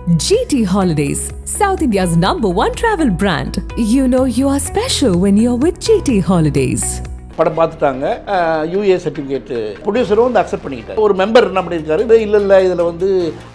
GT Holidays, South India's #1 travel brand. You know you are special when you're with GT Holidays. படம் பார்த்துட்டாங்க. UA certificate ப்ரொடியூசரும் வந்து accept பண்ணிக்கிட்டார். ஒரு member என்ன பண்ணியிருக்காரு, இல்லை இதில் வந்து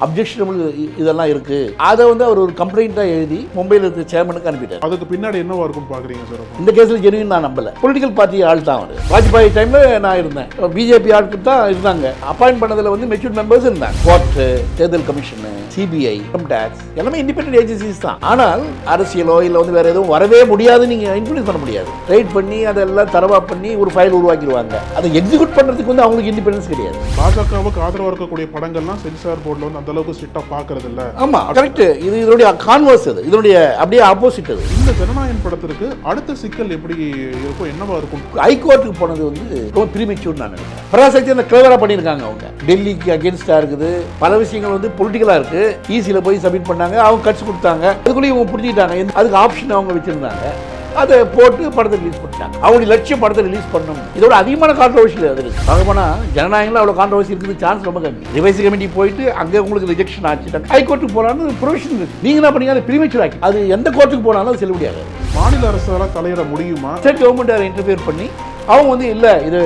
அப்ஜெக்ஷனபிள் இதெல்லாம் இருக்குது, அதை வந்து அவர் ஒரு கம்ப்ளைண்ட்டாக எழுதி மும்பையில் இருக்கிற சேர்மனுக்கு அனுப்பிட்டார். அதுக்கு பின்னாடி என்னவா இருக்கும்னு பார்க்குறீங்க சார்? இந்த கேஸில் ஜெனுவின் நான் நம்பலை. பொலிட்டிக்கல் பார்ட்டி ஆள் தான் அவர். வாஜ்பாய் டைமில் நான் இருந்தேன், பிஜேபி ஆட்கள் தான் இருந்தாங்க. அப்பாயின்ட் பண்ணதில் வந்து மெச்சூர் மெம்பர்ஸ் இருந்தாங்க. கோர்ட்டு, தேர்தல் கமிஷனு, சிபிஐ, இன்கம் டேக்ஸ் எல்லாமே இண்டிபெண்டன்ட் ஏஜென்சிஸ் தான். ஆனால் அரசியலோ இல்லை வந்து வேறு எதுவும் வரவே முடியாது, நீங்கள் இன்ஃப்ளூயன்ஸ் பண்ண முடியாது. ரைட் பண்ணி அதெல்லாம் தரவா பண்ணி ஒரு ஃபைல் உருவாக்கிடுவாங்க. அதை எக்ஸிக்யூட் பண்றதுக்கு வந்து அவங்களுக்கு இண்டிபெண்டன்ஸ் கிடையாது. பாஜகவுக்கு ஆதரவாக இருக்கக்கூடிய படங்கள்லாம் சென்சார் போர்டில் வந்து அந்த அளவுக்கு ஸ்ட்ரிக்டாக பார்க்கறது இல்லை. ஆமா, கரெக்ட். இது இதனுடைய கான்வர்ஸ், அது இதனுடைய அப்படியே ஆப்போசிட். அது இந்த ஜனநாயகன் படத்திற்கு அடுத்த சிக்கல் எப்படி இருக்கும், என்னவா இருக்கும்? ஹைகோர்ட்டுக்கு போனது வந்து ரொம்ப ப்ரீமெச்சூர் நான் நினைக்கிறேன். பராசக்தி அந்த கிளவரா பண்ணியிருக்காங்க. அவங்க டெல்லிக்கு அகேன்ஸ்டா இருக்குது, பல விஷயங்கள் வந்து பொலிட்டிக்கலா இருக்கு. ஈஸியில் போய் சப்மிட் பண்ணாங்க, அவங்க கட்சி கொடுத்தாங்க. அதுக்குள்ளேயும் இவங்க புரிஞ்சுக்கிட்டாங்க, அதுக்கு ஆப்ஷன் அவங்க வச்சிருந்தாங்க. அதை போட்டு படத்தை ரிலீஸ் பண்ணிட்டாங்க. அவங்களுடைய லட்சியம் படத்தை ரிலீஸ் பண்ணணும். இதோட அதிகமான கான்ட்ரவர்சி அது இருக்கு. பார்க்க போனால் ஜனநாயகத்தில் அவ்வளோ கான்ட்ரவர்சி இருக்குது சான்ஸ் ரொம்ப கம்மி. ரிவைஸ் கமிட்டி போயிட்டு அங்கே உங்களுக்கு ரிஜெக்ஷன் ஆச்சு, ஹைகோர்ட்டுக்கு போகலான்னு ப்ரொவிஷன் இருக்கு. நீங்கள் என்ன பண்ணீங்க, அதை ப்ரீமெச்சூர் ஆக்கி அது எந்த கோர்ட்டுக்கு போனாலும் செல்லுபடியாகாது. மாநில அரசால் தலையிட முடியுமா? ஸ்டேட் கவர்மெண்ட் அதை இன்டர்ஃபியர் பண்ணி அவங்க வந்து இல்லை இது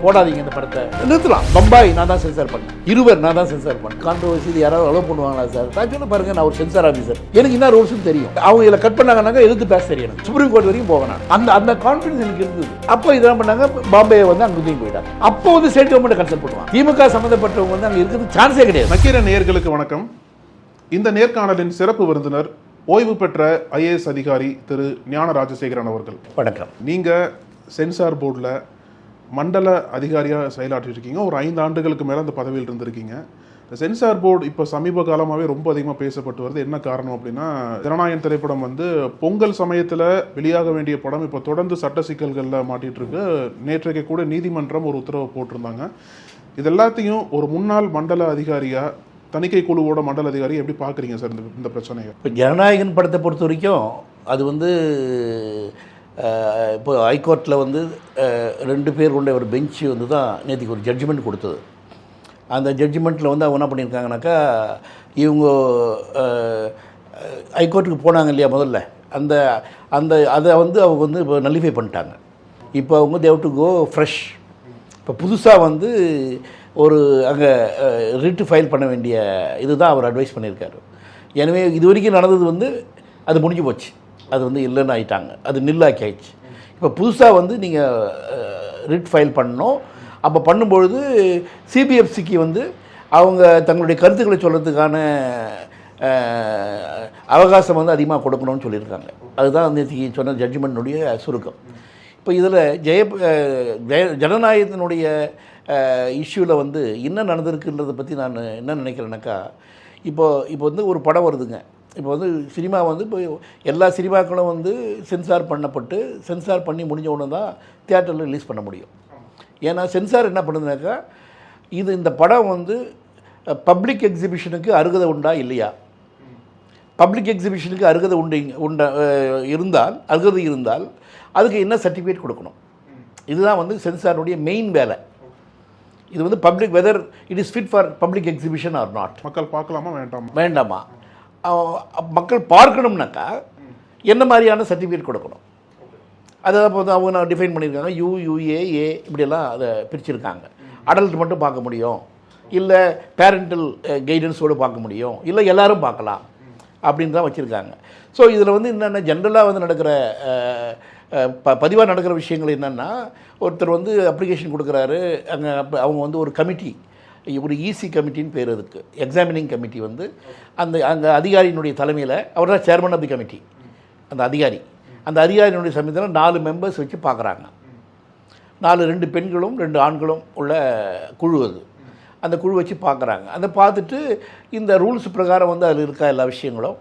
போடாதீங்க, இந்த படத்தை நிறுத்தலாம். பம்பாய் நான் தான் சென்சார் பண்ணேன், இருவர் நான் தான் சென்சார் பண்ணேன். கான்ட்ரவர்சி இது யாராவது அலோவ் பண்ணுவாங்களா சார்? நான் சொல்ல பாருங்க, நான் ஒரு சென்சார் ஆஃபீஸர், எனக்கு என்ன ரூல்ஸ்னு தெரியும். அவங்க இதில் கட் பண்ணாங்கன்னாக்க எதிர்த்து பேச தெரியும். சுப்ரீம் கோர்ட் வரைக்கும் போகணும். அந்த கான்ஃபிடன்ஸ் எனக்கு இருந்தது. அப்போ இதெல்லாம் பண்ணாங்க, பாம்பே வந்து அங்கே தூக்கி போயிட்டாங்க. அப்போ வந்து ஸ்டேட் கவர்மெண்ட் கன்சல்ட் பண்ணுவாங்க. திமுக சம்மந்தப்பட்டவங்க வந்து அங்கே இருக்கிறது சான்ஸே கிடையாது. நக்கீரன் நேயர்களுக்கு வணக்கம். இந்த நேர்காணலின் சிறப்பு விருந்தினர் ஓய்வு பெற்ற IAS அதிகாரி திரு ஞான ராஜசேகரன் அவர்கள். வணக்கம். நீங்கள் சென்சார் போர்டில் மண்டல அதிகாரியாக செயலாற்றிருக்கீங்க. ஒரு 5 ஆண்டுகளுக்கு மேலே அந்த பதவியில் இருந்திருக்கீங்க. இந்த சென்சார் போர்டு இப்போ சமீப காலமாகவே ரொம்ப அதிகமாக பேசப்பட்டு வருது. என்ன காரணம் அப்படின்னா, ஜனநாயகன் திரைப்படம் வந்து பொங்கல் சமயத்தில் வெளியாக வேண்டிய படம் இப்போ தொடர்ந்து சட்ட சிக்கல்களில் மாட்டிகிட்டு இருக்கு. நேற்றைக்கு கூட நீதிமன்றம் ஒரு உத்தரவு போட்டிருந்தாங்க. இது எல்லாத்தையும் ஒரு முன்னாள் மண்டல அதிகாரியாக, தணிக்கை குழுவோட மண்டல அதிகாரி எப்படி பார்க்குறீங்க சார் இந்த பிரச்சனையை? இப்போ ஜனநாயகன் படத்தை பொறுத்த வரைக்கும் அது வந்து இப்போ ஹைகோர்ட்டில் வந்து 2 பேர் கொண்ட ஒரு பெஞ்சு வந்து தான் நேற்றுக்கு ஒரு ஜட்ஜ்மெண்ட் கொடுத்தது. அந்த ஜட்ஜ்மெண்ட்டில் வந்து அவங்க என்ன பண்ணியிருக்காங்கனாக்கா, இவங்க ஹைகோர்ட்டுக்கு போனாங்க இல்லையா முதல்ல, அந்த அந்த அதை வந்து அவங்க வந்து இப்போ நல்லிஃபை பண்ணிட்டாங்க. இப்போ அவங்க தேவ் டு கோ ஃப்ரெஷ். இப்போ புதுசாக வந்து ஒரு அங்கே ரிட்டு ஃபைல் பண்ண வேண்டிய இதுதான் அவர் அட்வைஸ் பண்ணியிருக்காரு. எனவே இது வரைக்கும் நடந்தது வந்து அது முடிஞ்சு போச்சு, அது வந்து இல்லைன்னு ஆகிட்டாங்க, அது நில்லாக்கி ஆயிடுச்சு. இப்போ புதுசாக வந்து நீங்கள் ரிட் ஃபைல் பண்ணணும். அப்போ பண்ணும்பொழுது சிபிஎஃப்சிக்கு வந்து அவங்க தங்களுடைய கருத்துக்களை சொல்கிறதுக்கான அவகாசம் வந்து அதிகமாக கொடுக்கணும்னு சொல்லியிருக்காங்க. அதுதான் வந்து சொன்ன ஜட்ஜ்மெண்ட்டுடைய சுருக்கம். இப்போ இதில் ஜனநாயகத்தினுடைய இஷ்யூவில் வந்து என்ன நடந்திருக்குன்றதை பற்றி நான் என்ன நினைக்கிறேன்னாக்கா, இப்போ வந்து ஒரு படம் வருதுங்க. இப்போ வந்து சினிமா வந்து இப்போ எல்லா சினிமாக்களும் வந்து சென்சார் பண்ணப்பட்டு சென்சார் பண்ணி முடிஞ்ச உடனே தான் தியேட்டரில் ரிலீஸ் பண்ண முடியும். ஏன்னா சென்சார் என்ன பண்ணுதுனாக்கா, இந்த படம் வந்து பப்ளிக் எக்ஸிபிஷனுக்கு அருகதை உண்டா இல்லையா, பப்ளிக் எக்ஸிபிஷனுக்கு அருகதை இருந்தால் அதுக்கு என்ன சர்டிஃபிகேட் கொடுக்கணும். இதுதான் வந்து சென்சாருடைய மெயின் வேலை. இது வந்து public whether it is fit for public exhibition or not. மக்கள் பார்க்கலாமா வேண்டாமா, மக்கள் பார்க்கணும்னாக்கா என்ன மாதிரியான சர்டிஃபிகேட் கொடுக்கணும். அதை வந்து அவங்க டிஃபைன் பண்ணியிருக்காங்க. UUAA இப்படியெல்லாம் அதை பிரிச்சுருக்காங்க. அடல்ட் மட்டும் பார்க்க முடியும், இல்லை பேரண்டல் கைடன்ஸோடு பார்க்க முடியும், இல்லை எல்லோரும் பார்க்கலாம் அப்படின்னு தான் வச்சுருக்காங்க. ஸோ இதில் வந்து என்னென்ன ஜென்ரலாக வந்து நடக்கிற பதிவாக நடக்கிற விஷயங்கள் என்னென்னா, ஒருத்தர் வந்து அப்ளிகேஷன் கொடுக்குறாரு, அங்கே அவங்க வந்து ஒரு கமிட்டி, ஒரு EC கமிட்டின்னு பேர், அதுக்கு எக்ஸாமினிங் கமிட்டி வந்து அங்கே அதிகாரியினுடைய தலைமையில், அவர் தான் சேர்மன் ஆஃப் தி கமிட்டி. அந்த அதிகாரியினுடைய சமயத்தில் 4 மெம்பர்ஸ் வச்சு பார்க்குறாங்க. 2 பெண்களும் 2 ஆண்களும் உள்ள குழு. அது அந்த குழு வச்சு பார்க்குறாங்க. அதை பார்த்துட்டு இந்த ரூல்ஸ் பிரகாரம் வந்து அதில் இருக்கா எல்லா விஷயங்களும்,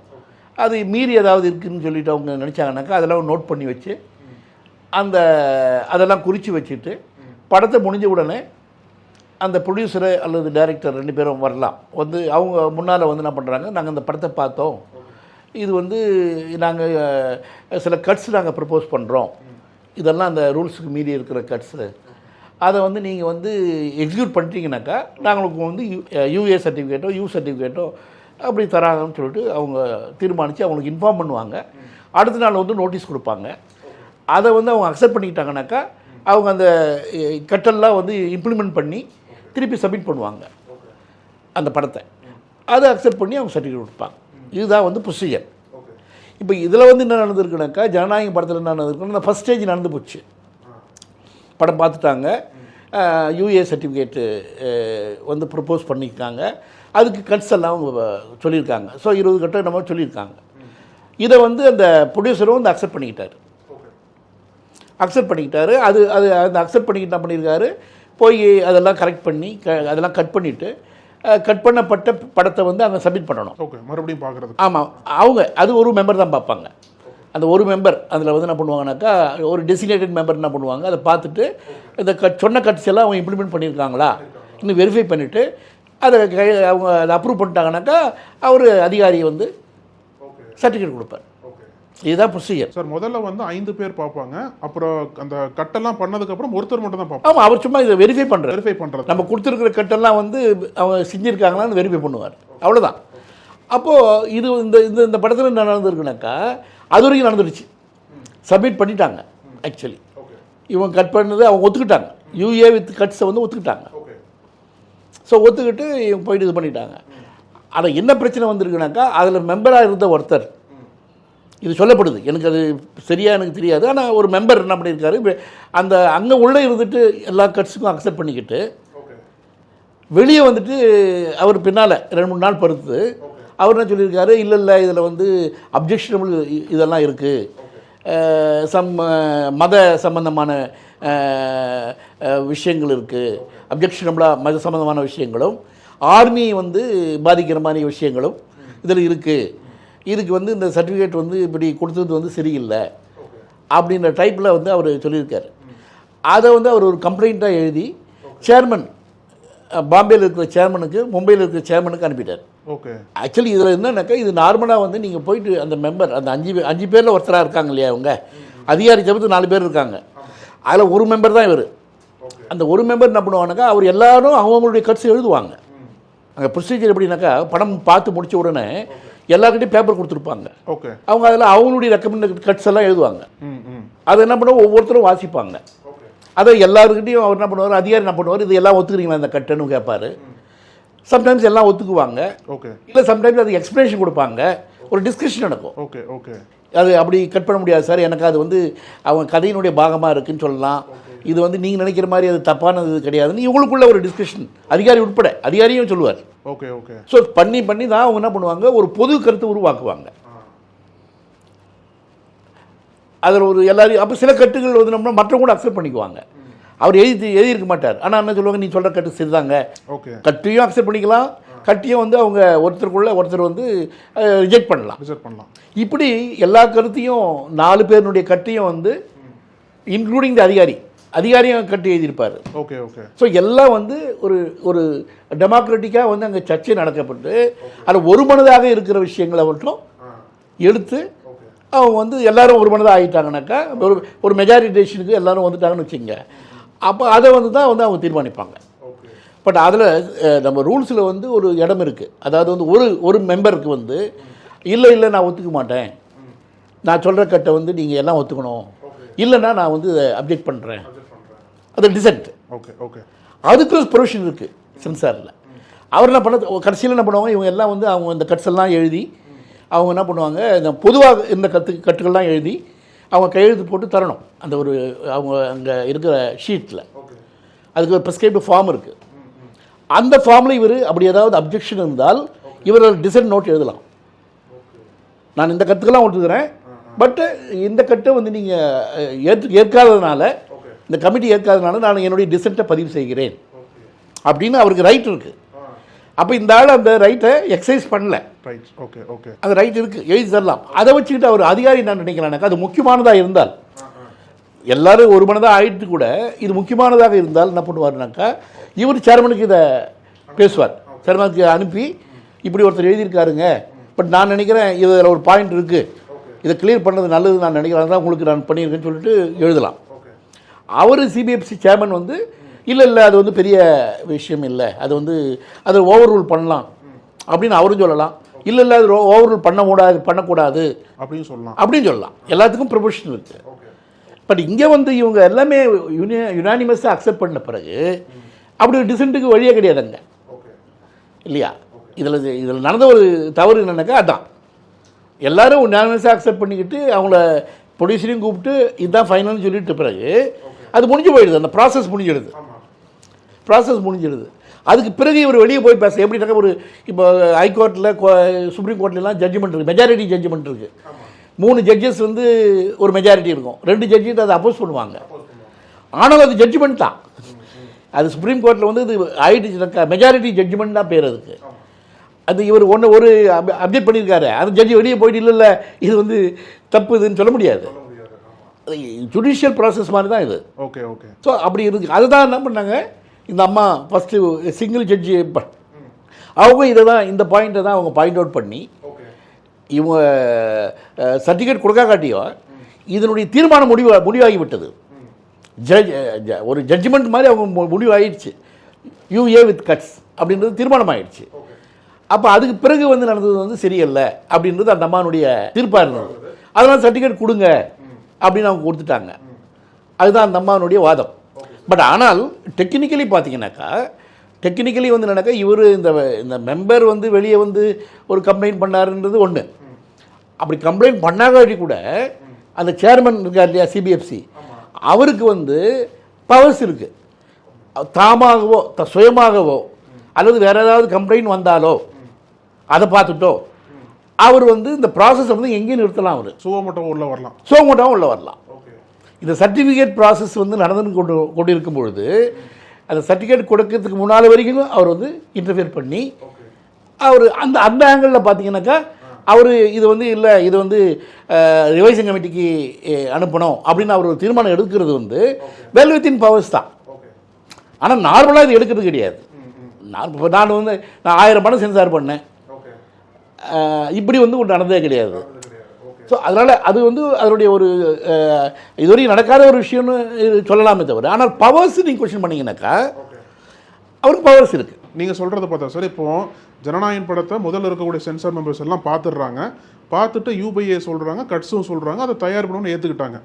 அது மீறி ஏதாவது இருக்குதுன்னு சொல்லிட்டு அவங்க நினச்சாங்கனாக்கா அதெல்லாம் நோட் பண்ணி வச்சு அதெல்லாம் குறித்து வச்சுட்டு படத்தை முடிஞ்ச உடனே அந்த ப்ரொடியூசரு அல்லது டைரக்டர் 2 பேரும் வரலாம். வந்து அவங்க முன்னால் வந்து என்ன பண்ணுறாங்க, நாங்கள் அந்த படத்தை பார்த்தோம், இது வந்து நாங்கள் சில கட்ஸ் நாங்கள் ப்ரப்போஸ் பண்ணுறோம், இதெல்லாம் அந்த ரூல்ஸுக்கு மீறி இருக்கிற கட்ஸு, அதை வந்து நீங்கள் வந்து எக்ஸிக்யூட் பண்ணிட்டீங்கனாக்கா நாங்களுக்கு வந்து UA சர்டிஃபிகேட்டோ U சர்டிஃபிகேட்டோ அப்படி தராங்கன்னு சொல்லிட்டு அவங்க தீர்மானித்து அவங்களுக்கு இன்ஃபார்ம் பண்ணுவாங்க. அடுத்த நாள் வந்து நோட்டீஸ் கொடுப்பாங்க. அதை வந்து அவங்க அக்செப்ட் பண்ணிக்கிட்டாங்கனாக்கா அவங்க அந்த கட்டெல்லாம் வந்து இம்ப்ளிமெண்ட் பண்ணி திருப்பி சப்மிட் பண்ணுவாங்க அந்த படத்தை. அதை அக்செப்ட் பண்ணி அவங்க சர்டிஃபிகேட் கொடுப்பாங்க. இதுதான் வந்து ப்ரொசீஜர். இப்போ இதில் வந்து என்ன நடந்திருக்குனாக்கா, ஜனநாயகம் படத்தில் என்ன நடந்திருக்குன்னா, இந்த ஃபஸ்ட் ஸ்டேஜ் நடந்து போச்சு. படம் பார்த்துட்டாங்க, யூஏ சர்டிஃபிகேட்டு வந்து ப்ரப்போஸ் பண்ணியிருக்காங்க, அதுக்கு கட்ஸ் எல்லாம் அவங்க சொல்லியிருக்காங்க. ஸோ 20 கட்டம் நம்ம சொல்லியிருக்காங்க. இதை வந்து அந்த ப்ரொடியூசரும் வந்து அக்செப்ட் பண்ணிக்கிட்டார். அது அந்த அக்செப்ட் பண்ணிக்கிட்டு என்ன பண்ணியிருக்காரு, போய் அதெல்லாம் கரெக்ட் பண்ணி அதெல்லாம் கட் பண்ணிவிட்டு கட் பண்ணப்பட்ட படத்தை வந்து அவங்க சப்மிட் பண்ணணும். ஓகே, மறுபடியும் பார்க்குறது. ஆமாம், அவங்க அது ஒரு மெம்பர் தான் பார்ப்பாங்க. அந்த ஒரு மெம்பர் அதில் வந்து என்ன பண்ணுவாங்கனாக்கா, ஒரு டெசிக்னேட்டட் மெம்பர் என்ன பண்ணுவாங்க, அதை பார்த்துட்டு இந்த சொன்ன கட்ஸ் எல்லாம் அவங்க இம்ப்ளிமெண்ட் பண்ணியிருக்காங்களா இன்னும் வெரிஃபை பண்ணிவிட்டு அதை அவங்க அதை அப்ரூவ் பண்ணிட்டாங்கனாக்கா அவர் அதிகாரி வந்து சர்டிஃபிகேட் கொடுப்பார். இதுதான் ப்ரொசீஜர் சார். முதல்ல வந்து 5 பேர் பார்ப்பாங்க, அப்புறம் அந்த கட்டெல்லாம் பண்ணதுக்கப்புறம் ஒருத்தர் மட்டும் தான் பார்ப்பாங்க. ஆமாம், அவர் சும்மா இதை வெரிஃபை பண்ணுறது. நம்ம கொடுத்துருக்கிற கட்டெல்லாம் வந்து அவங்க செஞ்சுருக்காங்களான்னு வெரிஃபை பண்ணுவார், அவ்வளோதான். அப்போது இது இந்த படத்தில் என்ன நடந்திருக்குனாக்கா, அது வரைக்கும் நடந்துருச்சு, சப்மிட் பண்ணிட்டாங்க. ஆக்சுவலி இவங்க கட் பண்ணது அவங்க ஒத்துக்கிட்டாங்க, யூஏ வித் கட்ஸை வந்து ஒத்துக்கிட்டாங்க. ஸோ ஒத்துக்கிட்டு இவங்க போயிட்டு இது பண்ணிட்டாங்க. ஆனால் என்ன பிரச்சனை வந்திருக்குனாக்கா, அதில் மெம்பராக இருந்த ஒருத்தர், இது சொல்லப்படுது, எனக்கு அது சரியாக எனக்கு தெரியாது, ஆனால் ஒரு மெம்பர் என்ன பண்ணியிருக்காரு, அந்த அங்கே உள்ளே இருந்துட்டு எல்லா கட்ஸுக்கும் அக்செப்ட் பண்ணிக்கிட்டு வெளியே வந்துட்டு அவர் பின்னால் 2-3 நாள் பொறுத்து அவர் என்ன சொல்லியிருக்காரு, இல்லை இதில் வந்து அப்ஜெக்ஷனபிள் இதெல்லாம் இருக்குது, மத சம்பந்தமான விஷயங்கள் இருக்குது, அப்ஜெக்ஷனபிளாக மத சம்பந்தமான விஷயங்களும் ஆர்மி வந்து பாதிக்கிற மாதிரி விஷயங்களும் இதில் இருக்குது, இதுக்கு வந்து இந்த சர்டிஃபிகேட் வந்து இப்படி கொடுத்தது வந்து சரியில்லை அப்படின்ற டைப்பில் வந்து அவர் சொல்லியிருக்கார். அதை வந்து அவர் ஒரு கம்ப்ளைண்ட்டாக எழுதி சேர்மன், பாம்பேயில் இருக்கிற சேர்மனுக்கு, மும்பையில் இருக்கிற சேர்மனுக்கு அனுப்பிட்டார். ஓகே. ஆக்சுவலி இதில் என்னன்னாக்கா, இது நார்மலாக வந்து நீங்கள் போயிட்டு அந்த மெம்பர், அந்த 5 பேரில் ஒருத்தராக இருக்காங்க இல்லையா, அவங்க அதிகாரி தவிர்த்து 4 பேர் இருக்காங்க, அதில் ஒரு மெம்பர் தான் இவர். அந்த ஒரு மெம்பர் என்ன பண்ணுவாங்கனாக்கா, அவர் எல்லாரும் அவங்களுடைய கட்ஸ் எழுதுவாங்க. அங்கே ப்ரொசீஜர் எப்படின்னாக்கா, படம் பார்த்து முடித்த உடனே எல்லாருக்கிட்டையும் பேப்பர் கொடுத்துருப்பாங்க. ஓகே. அவங்க அதில் அவங்களுடைய ரெக்கமெண்ட் கட்ஸ் எல்லாம் எழுதுவாங்க. அதை என்ன பண்ணுவோம், ஒவ்வொருத்தரும் வாசிப்பாங்க. அதை எல்லாருக்கிட்டையும் அவர் என்ன பண்ணுவார், அதிகாரி என்ன பண்ணுவார், இது எல்லாம் ஒத்துக்கிறீங்களா இந்த கட்டுன்னு கேட்பார். சம்டைம்ஸ் எல்லாம் ஒத்துக்குவாங்க. ஓகே. இல்லை சம்டைம்ஸ் அது எக்ஸ்பிளேஷன் கொடுப்பாங்க, ஒரு டிஸ்கஷன் நடக்கும். ஓகே. ஓகே. அது அப்படி கட் பண்ண முடியாது சார், எனக்கு அது வந்து அவங்க கதையினுடைய பாகமாக இருக்குதுன்னு சொல்லலாம், இது வந்து நீங்கள் நினைக்கிற மாதிரி அது தப்பானது கிடையாதுன்னு இவங்களுக்குள்ள ஒரு டிஸ்கஷன், அதிகாரி உட்பட அதிகாரியும் சொல்லுவார். ஓகே. ஓகே. ஸோ பண்ணி தான் அவங்க என்ன பண்ணுவாங்க, ஒரு பொது கருத்து உருவாக்குவாங்க. அதில் ஒரு எல்லாரையும் அப்போ சில கட்டுகள் வந்து நம்ம மற்றவங்க கூட அக்செப்ட் பண்ணிக்குவாங்க. அவர் எழுதியிருக்க மாட்டார், ஆனால் என்ன சொல்லுவாங்க, நீ சொல்கிற கட்டு சரிதாங்க, கட்டையும் அக்செப்ட் பண்ணிக்கலாம், கட்டியும் வந்து அவங்க ஒருத்தர் வந்து ரிஜெக்ட் பண்ணலாம். இப்படி எல்லா கருத்தையும் 4 பேருடைய கட்டையும் வந்து இன்க்ளூடிங் த அதிகாரியும் கட்டி எழுதியிருப்பார். ஓகே. ஓகே. ஸோ எல்லாம் வந்து ஒரு டெமோக்ராட்டிக்காக வந்து அங்கே சர்ச்சை நடக்கப்பட்டு அதில் ஒரு மனதாக இருக்கிற விஷயங்களை மட்டும் எடுத்து அவங்க வந்து எல்லாரும் ஒரு மனதாக ஆகிட்டாங்கனாக்கா, ஒரு மெஜாரிட்டி டெசிஷனுக்கு எல்லாரும் வந்துட்டாங்கன்னு வச்சுங்க, அப்போ அதை வந்து தான் வந்து அவங்க தீர்மானிப்பாங்க. பட் அதில் நம்ம ரூல்ஸில் வந்து ஒரு இடம் இருக்குது. அதாவது வந்து ஒரு மெம்பருக்கு வந்து இல்லை நான் ஒத்துக்க மாட்டேன், நான் சொல்கிற கட்டை வந்து நீங்கள் எல்லாம் ஒத்துக்கணும், இல்லைன்னா நான் வந்து அப்ஜெக்ட் பண்ணுறேன், அது டிசென்ட். ஓகே. ஓகே. அதுக்கு ப்ரொவிஷன் இருக்குது சென்சாரில். அவர் என்ன பண்ண, கடைசியில் என்ன பண்ணுவாங்க, இவங்க எல்லாம் வந்து அவங்க இந்த கட்ஸ் எல்லாம் எழுதி அவங்க என்ன பண்ணுவாங்க, இந்த பொதுவாக இந்த கட்டுகள்லாம் எழுதி அவங்க கையெழுத்து போட்டு தரணும். அந்த ஒரு அவங்க அங்கே இருக்கிற ஷீட்டில் அதுக்கு ஒரு ப்ரிஸ்கிரைப்டு ஃபார்ம் இருக்குது. அந்த ஃபார்மில் இவர் அப்படி ஏதாவது அப்ஜெக்ஷன் இருந்தால் இவர் டிசென்ட் நோட் எழுதலாம். நான் இந்த கட்டுக்கெல்லாம் ஒத்துக்கிறேன், பட்டு இந்த கட்டை வந்து நீங்கள் ஏற்காததுனால, இந்த கமிட்டி ஏற்காததுனால நான் என்னுடைய டிசென்ட்டை பதிவு செய்கிறேன் அப்படின்னு அவருக்கு ரைட் இருக்குது. அப்போ இந்த ஆள் அந்த ரைட்டை எக்ஸசைஸ் பண்ணல. ஓகே. ஓகே. அந்த ரைட் இருக்குது, எழுதி தரலாம். அதை வச்சுக்கிட்டு அவர் அதிகாரி நான் நினைக்கிறானாக்கா, அது முக்கியமானதாக இருந்தால், எல்லாரும் ஒரு மனதாக ஆகிட்டு கூட இது முக்கியமானதாக இருந்தால் என்ன பண்ணுவார்னாக்கா, இவர் சேர்மனுக்கு இதை பேசுவார், சேர்மனுக்கு அனுப்பி இப்படி ஒருத்தர் எழுதியிருக்காருங்க, பட் நான் நினைக்கிறேன் இதில் ஒரு பாயிண்ட் இருக்குது, இதை கிளியர் பண்ணது நல்லது நான் நினைக்கிறேன், அதான் உங்களுக்கு நான் பண்ணியிருக்கேன்னு சொல்லிட்டு எழுதலாம். அவர் சிபிஎஃப்சி சேர்மன் வந்து இல்லை அது வந்து பெரிய விஷயம் இல்லை, அது வந்து அதை ஓவர் ரூல் பண்ணலாம் அப்படின்னு அவரும் சொல்லலாம், இல்லை அது ஓவர் பண்ணக்கூடாது அப்படின்னு சொல்லலாம். எல்லாத்துக்கும் ப்ரொபோஷன் இருக்குது. பட் இங்கே வந்து இவங்க எல்லாமே யுனானிமஸாக அக்செப்ட் பண்ண பிறகு அப்படி ஒரு டிசென்ட்டுக்கு வழியே கிடையாதுங்க இல்லையா? இதில் நடந்த ஒரு தவறு என்னன்னாக்கா அதான் எல்லோரும் யுனானிமஸாக அக்செப்ட் பண்ணிக்கிட்டு அவங்கள ப்ரொடியூசரையும் கூப்பிட்டு இதுதான் ஃபைனல்னு சொல்லிட்டு பிறகு அது முடிஞ்சு போயிடுது. அந்த ப்ராசஸ் முடிஞ்சிடுது. அதுக்கு பிறகு இவர் வெளியே போய் பேச எப்படின்னாக்கா ஒரு இப்போ ஹைகோர்ட்டில் சுப்ரீம் கோர்ட்லாம் ஜட்ஜ்மெண்ட் இருக்குது, மெஜாரிட்டி ஜட்ஜ்மெண்ட் இருக்குது. 3 ஜட்ஜஸ் வந்து ஒரு மெஜாரிட்டி இருக்கும், 2 ஜட்ஜஸ் அதை அப்போஸ் பண்ணுவாங்க. ஆனால் அது ஜட்ஜ்மெண்ட் தான். அது சுப்ரீம் கோர்ட்டில் வந்து இது ஆயிடுச்சு மெஜாரிட்டி ஜட்ஜ்மெண்ட் தான் பேர் அதுக்கு. அது இவர் ஒரு அப்டேட் பண்ணியிருக்காரு, அது ஜட்ஜி வெளியே போயிட்டு இல்லை இது வந்து தப்பு இதுன்னு சொல்ல முடியாது. ஜுடிஷியல் ப்ராசஸ் மாதிரி தான் இது. ஓகே. ஸோ அப்படி இருக்கு. அதுதான் என்ன பண்ணாங்க இந்த அம்மா ஃபஸ்ட்டு சிங்கிள் ஜட்ஜி அவங்க இந்த பாயிண்ட்டை தான் அவங்க பாயிண்ட் அவுட் பண்ணி இவங்க சர்டிஃபிகேட் கொடுக்காட்டியோ இதனுடைய தீர்மானம் முடிவாகிவிட்டது. ஒரு ஜட்ஜ்மெண்ட் மாதிரி அவங்க முடிவாயிடுச்சு. யூஏ வித் கட்ஸ் அப்படின்றது தீர்மானம் ஆயிடுச்சு. அப்போ அதுக்கு பிறகு வந்து நடந்தது வந்து சரியில்லை அப்படின்றது அந்த அம்மானுடைய தீர்ப்பாக இருந்தது. அதனால் சர்டிஃபிகேட் கொடுங்க அப்படின்னு அவங்க கொடுத்துட்டாங்க. அதுதான் அந்த அம்மானுடைய வாதம். பட் ஆனால் டெக்னிக்கலி பார்த்தீங்கன்னாக்கா வந்து என்னன்னாக்கா இவர் இந்த மெம்பர் வந்து வெளியே வந்து ஒரு கம்ப்ளைண்ட் பண்ணாருன்றது ஒன்று. அப்படி கம்ப்ளைண்ட் பண்ணாட்டி கூட அந்த சேர்மன் இருக்கார் இல்லையா சிபிஎஃப்சி, அவருக்கு வந்து பவர்ஸ் இருக்குது. தாமாகவோ சுயமாகவோ அல்லது வேறு ஏதாவது கம்ப்ளைண்ட் வந்தாலோ அதை பார்த்துட்டோ அவர் வந்து இந்த ப்ராசஸ் வந்து எங்கேயும் நிறுத்தலாம். அவர் சுகமோட்டாவும் உள்ள வரலாம். இந்த சர்டிஃபிகேட் ப்ராசஸ் வந்து நடந்து கொண்டு இருக்கும் பொழுது அந்த சர்டிஃபிகேட் கொடுக்கறதுக்கு முன்னால் வரைக்கும் அவர் வந்து இன்டர்ஃபியர் பண்ணி அவர் அந்த ஆங்கிளில் பார்த்தீங்கன்னாக்கா அவர் இது வந்து இல்லை இது வந்து ரிவைசிங் கமிட்டிக்கு அனுப்பணும் அப்படின்னு அவர் ஒரு தீர்மானம் எடுக்கிறது வந்து வெல் வித்தின் பவர்ஸ் தான். ஆனால் நார்மலாக இது எடுக்கிறது கிடையாது. நான் 1000 பணம் சென்சார் பண்ணேன், இப்படி வந்து ஒன்று நடந்ததே கிடையாது. ஸோ அதனால் அது வந்து அதனுடைய ஒரு இதுவரையும் நடக்காத ஒரு விஷயம்னு சொல்லலாமே தவிர, ஆனால் பவர்ஸ் நீங்கள் கொஸ்டின் பண்ணிங்கனாக்கா அவருக்கு பவர்ஸ் இருக்குது. நீங்கள் சொல்கிறத பார்த்தா சார், இப்போது ஜனநாயகன் படத்தை முதல்ல இருக்கக்கூடிய சென்சார் மெம்பர்ஸ் எல்லாம் பார்த்துடுறாங்க, பார்த்துட்டு யூபிஏ சொல்கிறாங்க, கட்ஸும் சொல்கிறாங்க, அதை தயார் பண்ணணும்னு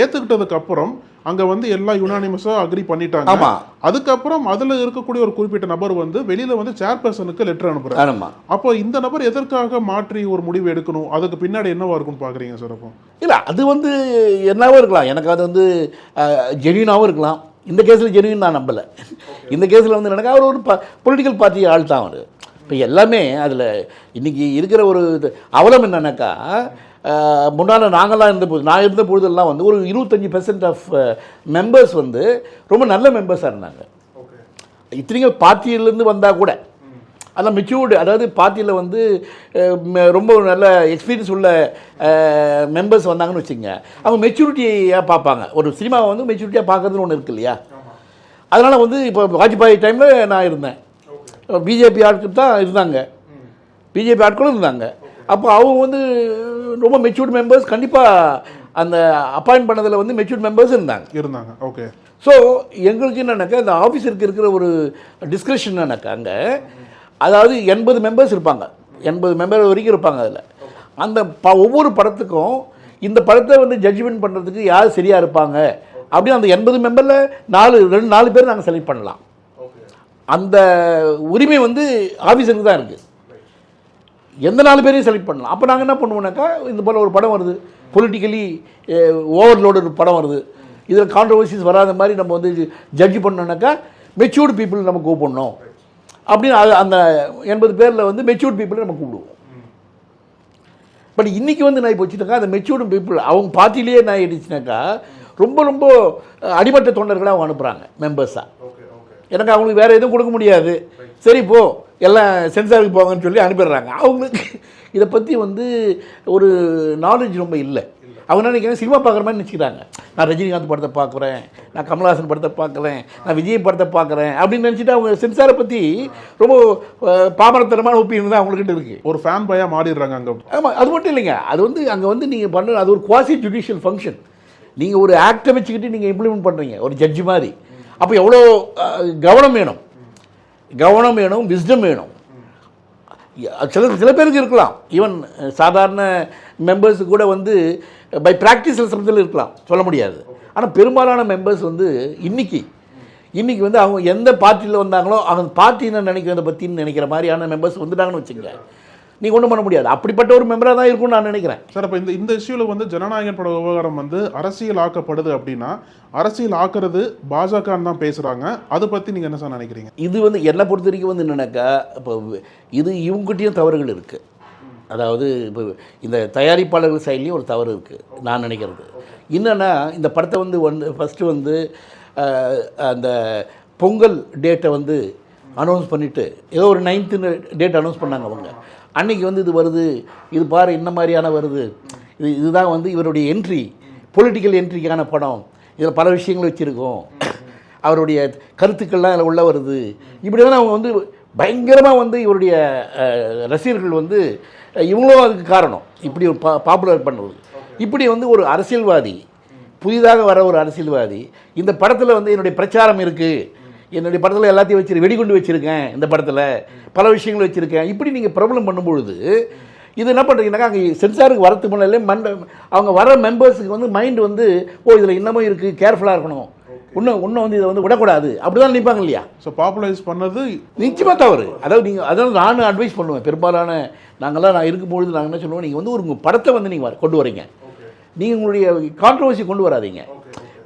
ஏற்றுக்கிட்டதுக்கு அப்புறம் அங்கே வந்து எல்லாம் யுனானிமஸாக அக்ரி பண்ணிட்டாங்க. அதுக்கப்புறம் அதில் இருக்கக்கூடிய ஒரு குறிப்பிட்ட நபர் வந்து வெளியில் வந்து சேர்பர்சனுக்கு லெட்டர் அனுப்புகிறாங்க. அப்போ இந்த நபர் எதற்காக மாற்றி ஒரு முடிவு எடுக்கணும், அதுக்கு பின்னாடி என்னவா இருக்குன்னு பார்க்குறீங்க சார்? அப்போ இல்லை அது வந்து என்னவோ இருக்கலாம், எனக்கு அது வந்து ஜென்யூனாகவும் இருக்கலாம். இந்த கேஸில் ஜென்யூன் நான் நம்பலை. இந்த கேஸில் வந்து எனக்கு அவர் ஒரு பொலிட்டிக்கல் பார்ட்டி ஆள் தான் அவர். இப்போ எல்லாமே அதில் இன்றைக்கி இருக்கிற ஒரு அவலம் என்னன்னாக்கா, முன்னால் நாங்கள்லாம் நான் இருந்த பொழுதெல்லாம் வந்து ஒரு 25% ஆஃப் மெம்பர்ஸ் வந்து ரொம்ப நல்ல மெம்பர்ஸாக இருந்தாங்க. இத்தனைக்கும் பார்ட்டியிலேருந்து வந்தால் கூட அதெல்லாம் மெச்சூர்டு, அதாவது பார்ட்டியில் வந்து ரொம்ப நல்ல எக்ஸ்பீரியன்ஸ் உள்ள மெம்பர்ஸ் வந்தாங்கன்னு வச்சுங்க, அவங்க மெச்சூரிட்டியாக பார்ப்பாங்க. ஒரு சினிமாவை வந்து மெச்சூரிட்டியாக பார்க்குறதுன்னு ஒன்று இருக்குது இல்லையா? அதனால் வந்து இப்போ வாஜ்பாய் டைமில் நான் இருந்தேன், பிஜேபி ஆட்கள் தான் இருந்தாங்க, பிஜேபி ஆட்களும் இருந்தாங்க. அப்போ அவங்க வந்து ரொம்ப மெச்சூர்ட் மெம்பர்ஸ் கண்டிப்பாக அந்த அப்பாயிண்ட் பண்ணதில் வந்து மெச்சூர்ட் மெம்பர்ஸ் இருந்தாங்க. ஓகே. ஸோ எங்களுக்கு என்னன்னாக்கா இந்த ஆஃபீஸருக்கு இருக்கிற ஒரு டிஸ்கஷன் என்னன்னாக்கா, அங்கே அதாவது 80 மெம்பர்ஸ் இருப்பாங்க, 80 மெம்பர் வரைக்கும் இருப்பாங்க. அதில் அந்த ஒவ்வொரு படத்துக்கும் இந்த படத்தை வந்து ஜட்ஜ்மெண்ட் பண்ணுறதுக்கு யார் சரியாக இருப்பாங்க அப்படின்னு அந்த 80 மெம்பரில் 4 பேர் நாங்கள் செலக்ட் பண்ணலாம். அந்த உரிமை வந்து ஆஃபீஸருக்கு தான் இருக்குது. எந்த 4 பேரையும் செலக்ட் பண்ணலாம். அப்போ நாங்கள் என்ன பண்ணுவோம்னாக்கா, இந்த போல் ஒரு படம் வருது, பொலிட்டிக்கலி ஓவர்லோடு ஒரு படம் வருது, இதில் கான்ட்ரவர்சிஸ் வராத மாதிரி நம்ம வந்து ஜட்ஜ் பண்ணோன்னாக்கா மெச்சூர்டு பீப்புள் நம்ம கூப்பிடணும் அப்படின்னு அந்த 80 பேரில் வந்து மெச்சூர்டு பீப்புளை நம்ம கூப்பிடுவோம். பட் இன்றைக்கி வந்து நான் இப்போ வச்சுட்டாக்கா அந்த மெச்சூர்டு பீப்புள் அவங்க பார்ட்டிலேயே நான் ஆயிடுச்சுனாக்கா ரொம்ப ரொம்ப அடிமட்ட தொண்டர்களை அவங்க அனுப்புகிறாங்க மெம்பர்ஸாக. எனக்கு அவங்களுக்கு வேறு எதுவும் கொடுக்க முடியாது, சரி போ எல்லாம் சென்சாருக்கு போங்கன்னு சொல்லி அனுப்பிடுறாங்க. அவங்களுக்கு இதை பற்றி வந்து ஒரு நாலேஜ் ரொம்ப இல்லை. அவங்க என்ன நினைக்கிறாங்க, சினிமா பார்க்குற மாதிரி நினச்சிக்கிறாங்க. நான் ரஜினிகாந்த் படத்தை பார்க்குறேன், நான் கமல்ஹாசன் படத்தை பார்க்குறேன், நான் விஜய் படத்தை பார்க்குறேன் அப்படின்னு நினச்சிட்டு அவங்க சென்சாரை பற்றி ரொம்ப பாமரத்தனமான ஒப்பீனியன் தான் அவங்கக்கிட்ட இருக்குது. ஒரு ஃபேன் பாயாக மாறிடுறாங்க அங்கே. ஆமாம், அது மட்டும் இல்லைங்க, அது வந்து அங்கே வந்து நீங்கள் பண்ண அது ஒரு குவாசி ஜுடிஷியல் ஃபங்க்ஷன். நீங்கள் ஒரு ஆக்டை வச்சுக்கிட்டு நீங்கள் இம்ப்ளிமெண்ட் பண்ணுறீங்க ஒரு ஜட்ஜி மாதிரி. அப்போ எவ்வளோ கவனம் வேணும், விஸ்டம் வேணும். சில பேருக்கு இருக்கலாம், ஈவன் சாதாரண மெம்பர்ஸு கூட வந்து பை ப்ராக்டிஸ் சமயத்தில் இருக்கலாம், சொல்ல முடியாது. ஆனால் பெரும்பாலான மெம்பர்ஸ் வந்து இன்றைக்கி வந்து அவங்க எந்த பார்ட்டியில் வந்தாங்களோ அவங்க பார்ட்டி என்ன நினைக்கிறத பற்றின்னு நினைக்கிற மாதிரியான மெம்பர்ஸ் வந்துட்டாங்கன்னு வச்சுங்க, நீங்கள் ஒன்றும் பண்ண முடியாது. அப்படிப்பட்ட ஒரு மெம்பராக தான் இருக்கும்னு நான் நினைக்கிறேன். சார், அப்போ இந்த இஷ்யூவில் வந்து ஜனநாயகன் பட விவகாரம் வந்து அரசியல் ஆக்கப்படுது அப்படின்னா அரசியல் ஆக்குறது பாஜகன்னு தான் பேசுகிறாங்க. அதை பற்றி நீங்கள் என்ன சார் நினைக்கிறீங்க? இது வந்து என்னை பொறுத்த வரைக்கும் வந்து என்னென்னாக்கா, இப்போ இது இவங்ககிட்டையும் தவறுகள் இருக்குது. அதாவது இப்போ இந்த தயாரிப்பாளர்கள் சைட்லேயும் ஒரு தவறு இருக்குது நான் நினைக்கிறது. என்னென்னா, இந்த படத்தை வந்து ஃபஸ்ட்டு வந்து அந்த பொங்கல் டேட்டை வந்து அனௌன்ஸ் பண்ணிவிட்டு ஏதோ ஒரு 9th டேட் அனௌன்ஸ் பண்ணாங்க அவங்க. அன்றைக்கி வந்து இது வருது, இது பாரு இந்த மாதிரியான வருது, இதுதான் வந்து இவருடைய என்ட்ரி, பொலிட்டிக்கல் என்ட்ரிக்கான படம், இதில் பல விஷயங்கள் வச்சுருக்கோம், அவருடைய கருத்துக்கள்லாம் அதில் உள்ள வருது, இப்படி தான் அவங்க வந்து பயங்கரமாக வந்து இவருடைய ரசிகர்கள் வந்து இவங்களும் அதுக்கு காரணம். இப்படி ஒரு பாப்புலர் பண்ணுறது. இப்படி வந்து ஒரு அரசியல்வாதி, புதிதாக வர ஒரு அரசியல்வாதி இந்த படத்தில் வந்து என்னுடைய பிரச்சாரம் இருக்குது, என்னுடைய படத்தில் எல்லாத்தையும் வெடிகுண்டு வச்சுருக்கேன், இந்த படத்தில் பல விஷயங்கள் வச்சுருக்கேன், இப்படி நீங்கள் பிரபலம் பண்ணும்பொழுது இது என்ன பண்ணுறீங்கன்னாக்கா, அங்கே சென்சாருக்கு வரத்துக்கு முன்னாலே அவங்க வர மெம்பர்ஸுக்கு வந்து மைண்ட் வந்து இதில் இன்னமும் இருக்குது, கேர்ஃபுல்லாக இருக்கணும், இன்னும் வந்து இதை வந்து விடக்கூடாது, அப்படி தான் நினைப்பாங்க இல்லையா? ஸோ பாப்புலரைஸ் பண்ணது நிச்சயமாக தவறு. அதாவது நானும் அட்வைஸ் பண்ணுவேன். பெரும்பாலான நான் இருக்கும்பொழுது நாங்கள் என்ன சொல்லுவோம், நீங்கள் வந்து ஒரு படத்தை வந்து நீங்கள் கொண்டு வரீங்க, நீங்கள் உங்களுடைய கான்ட்ரவர்சி கொண்டு வராதீங்க,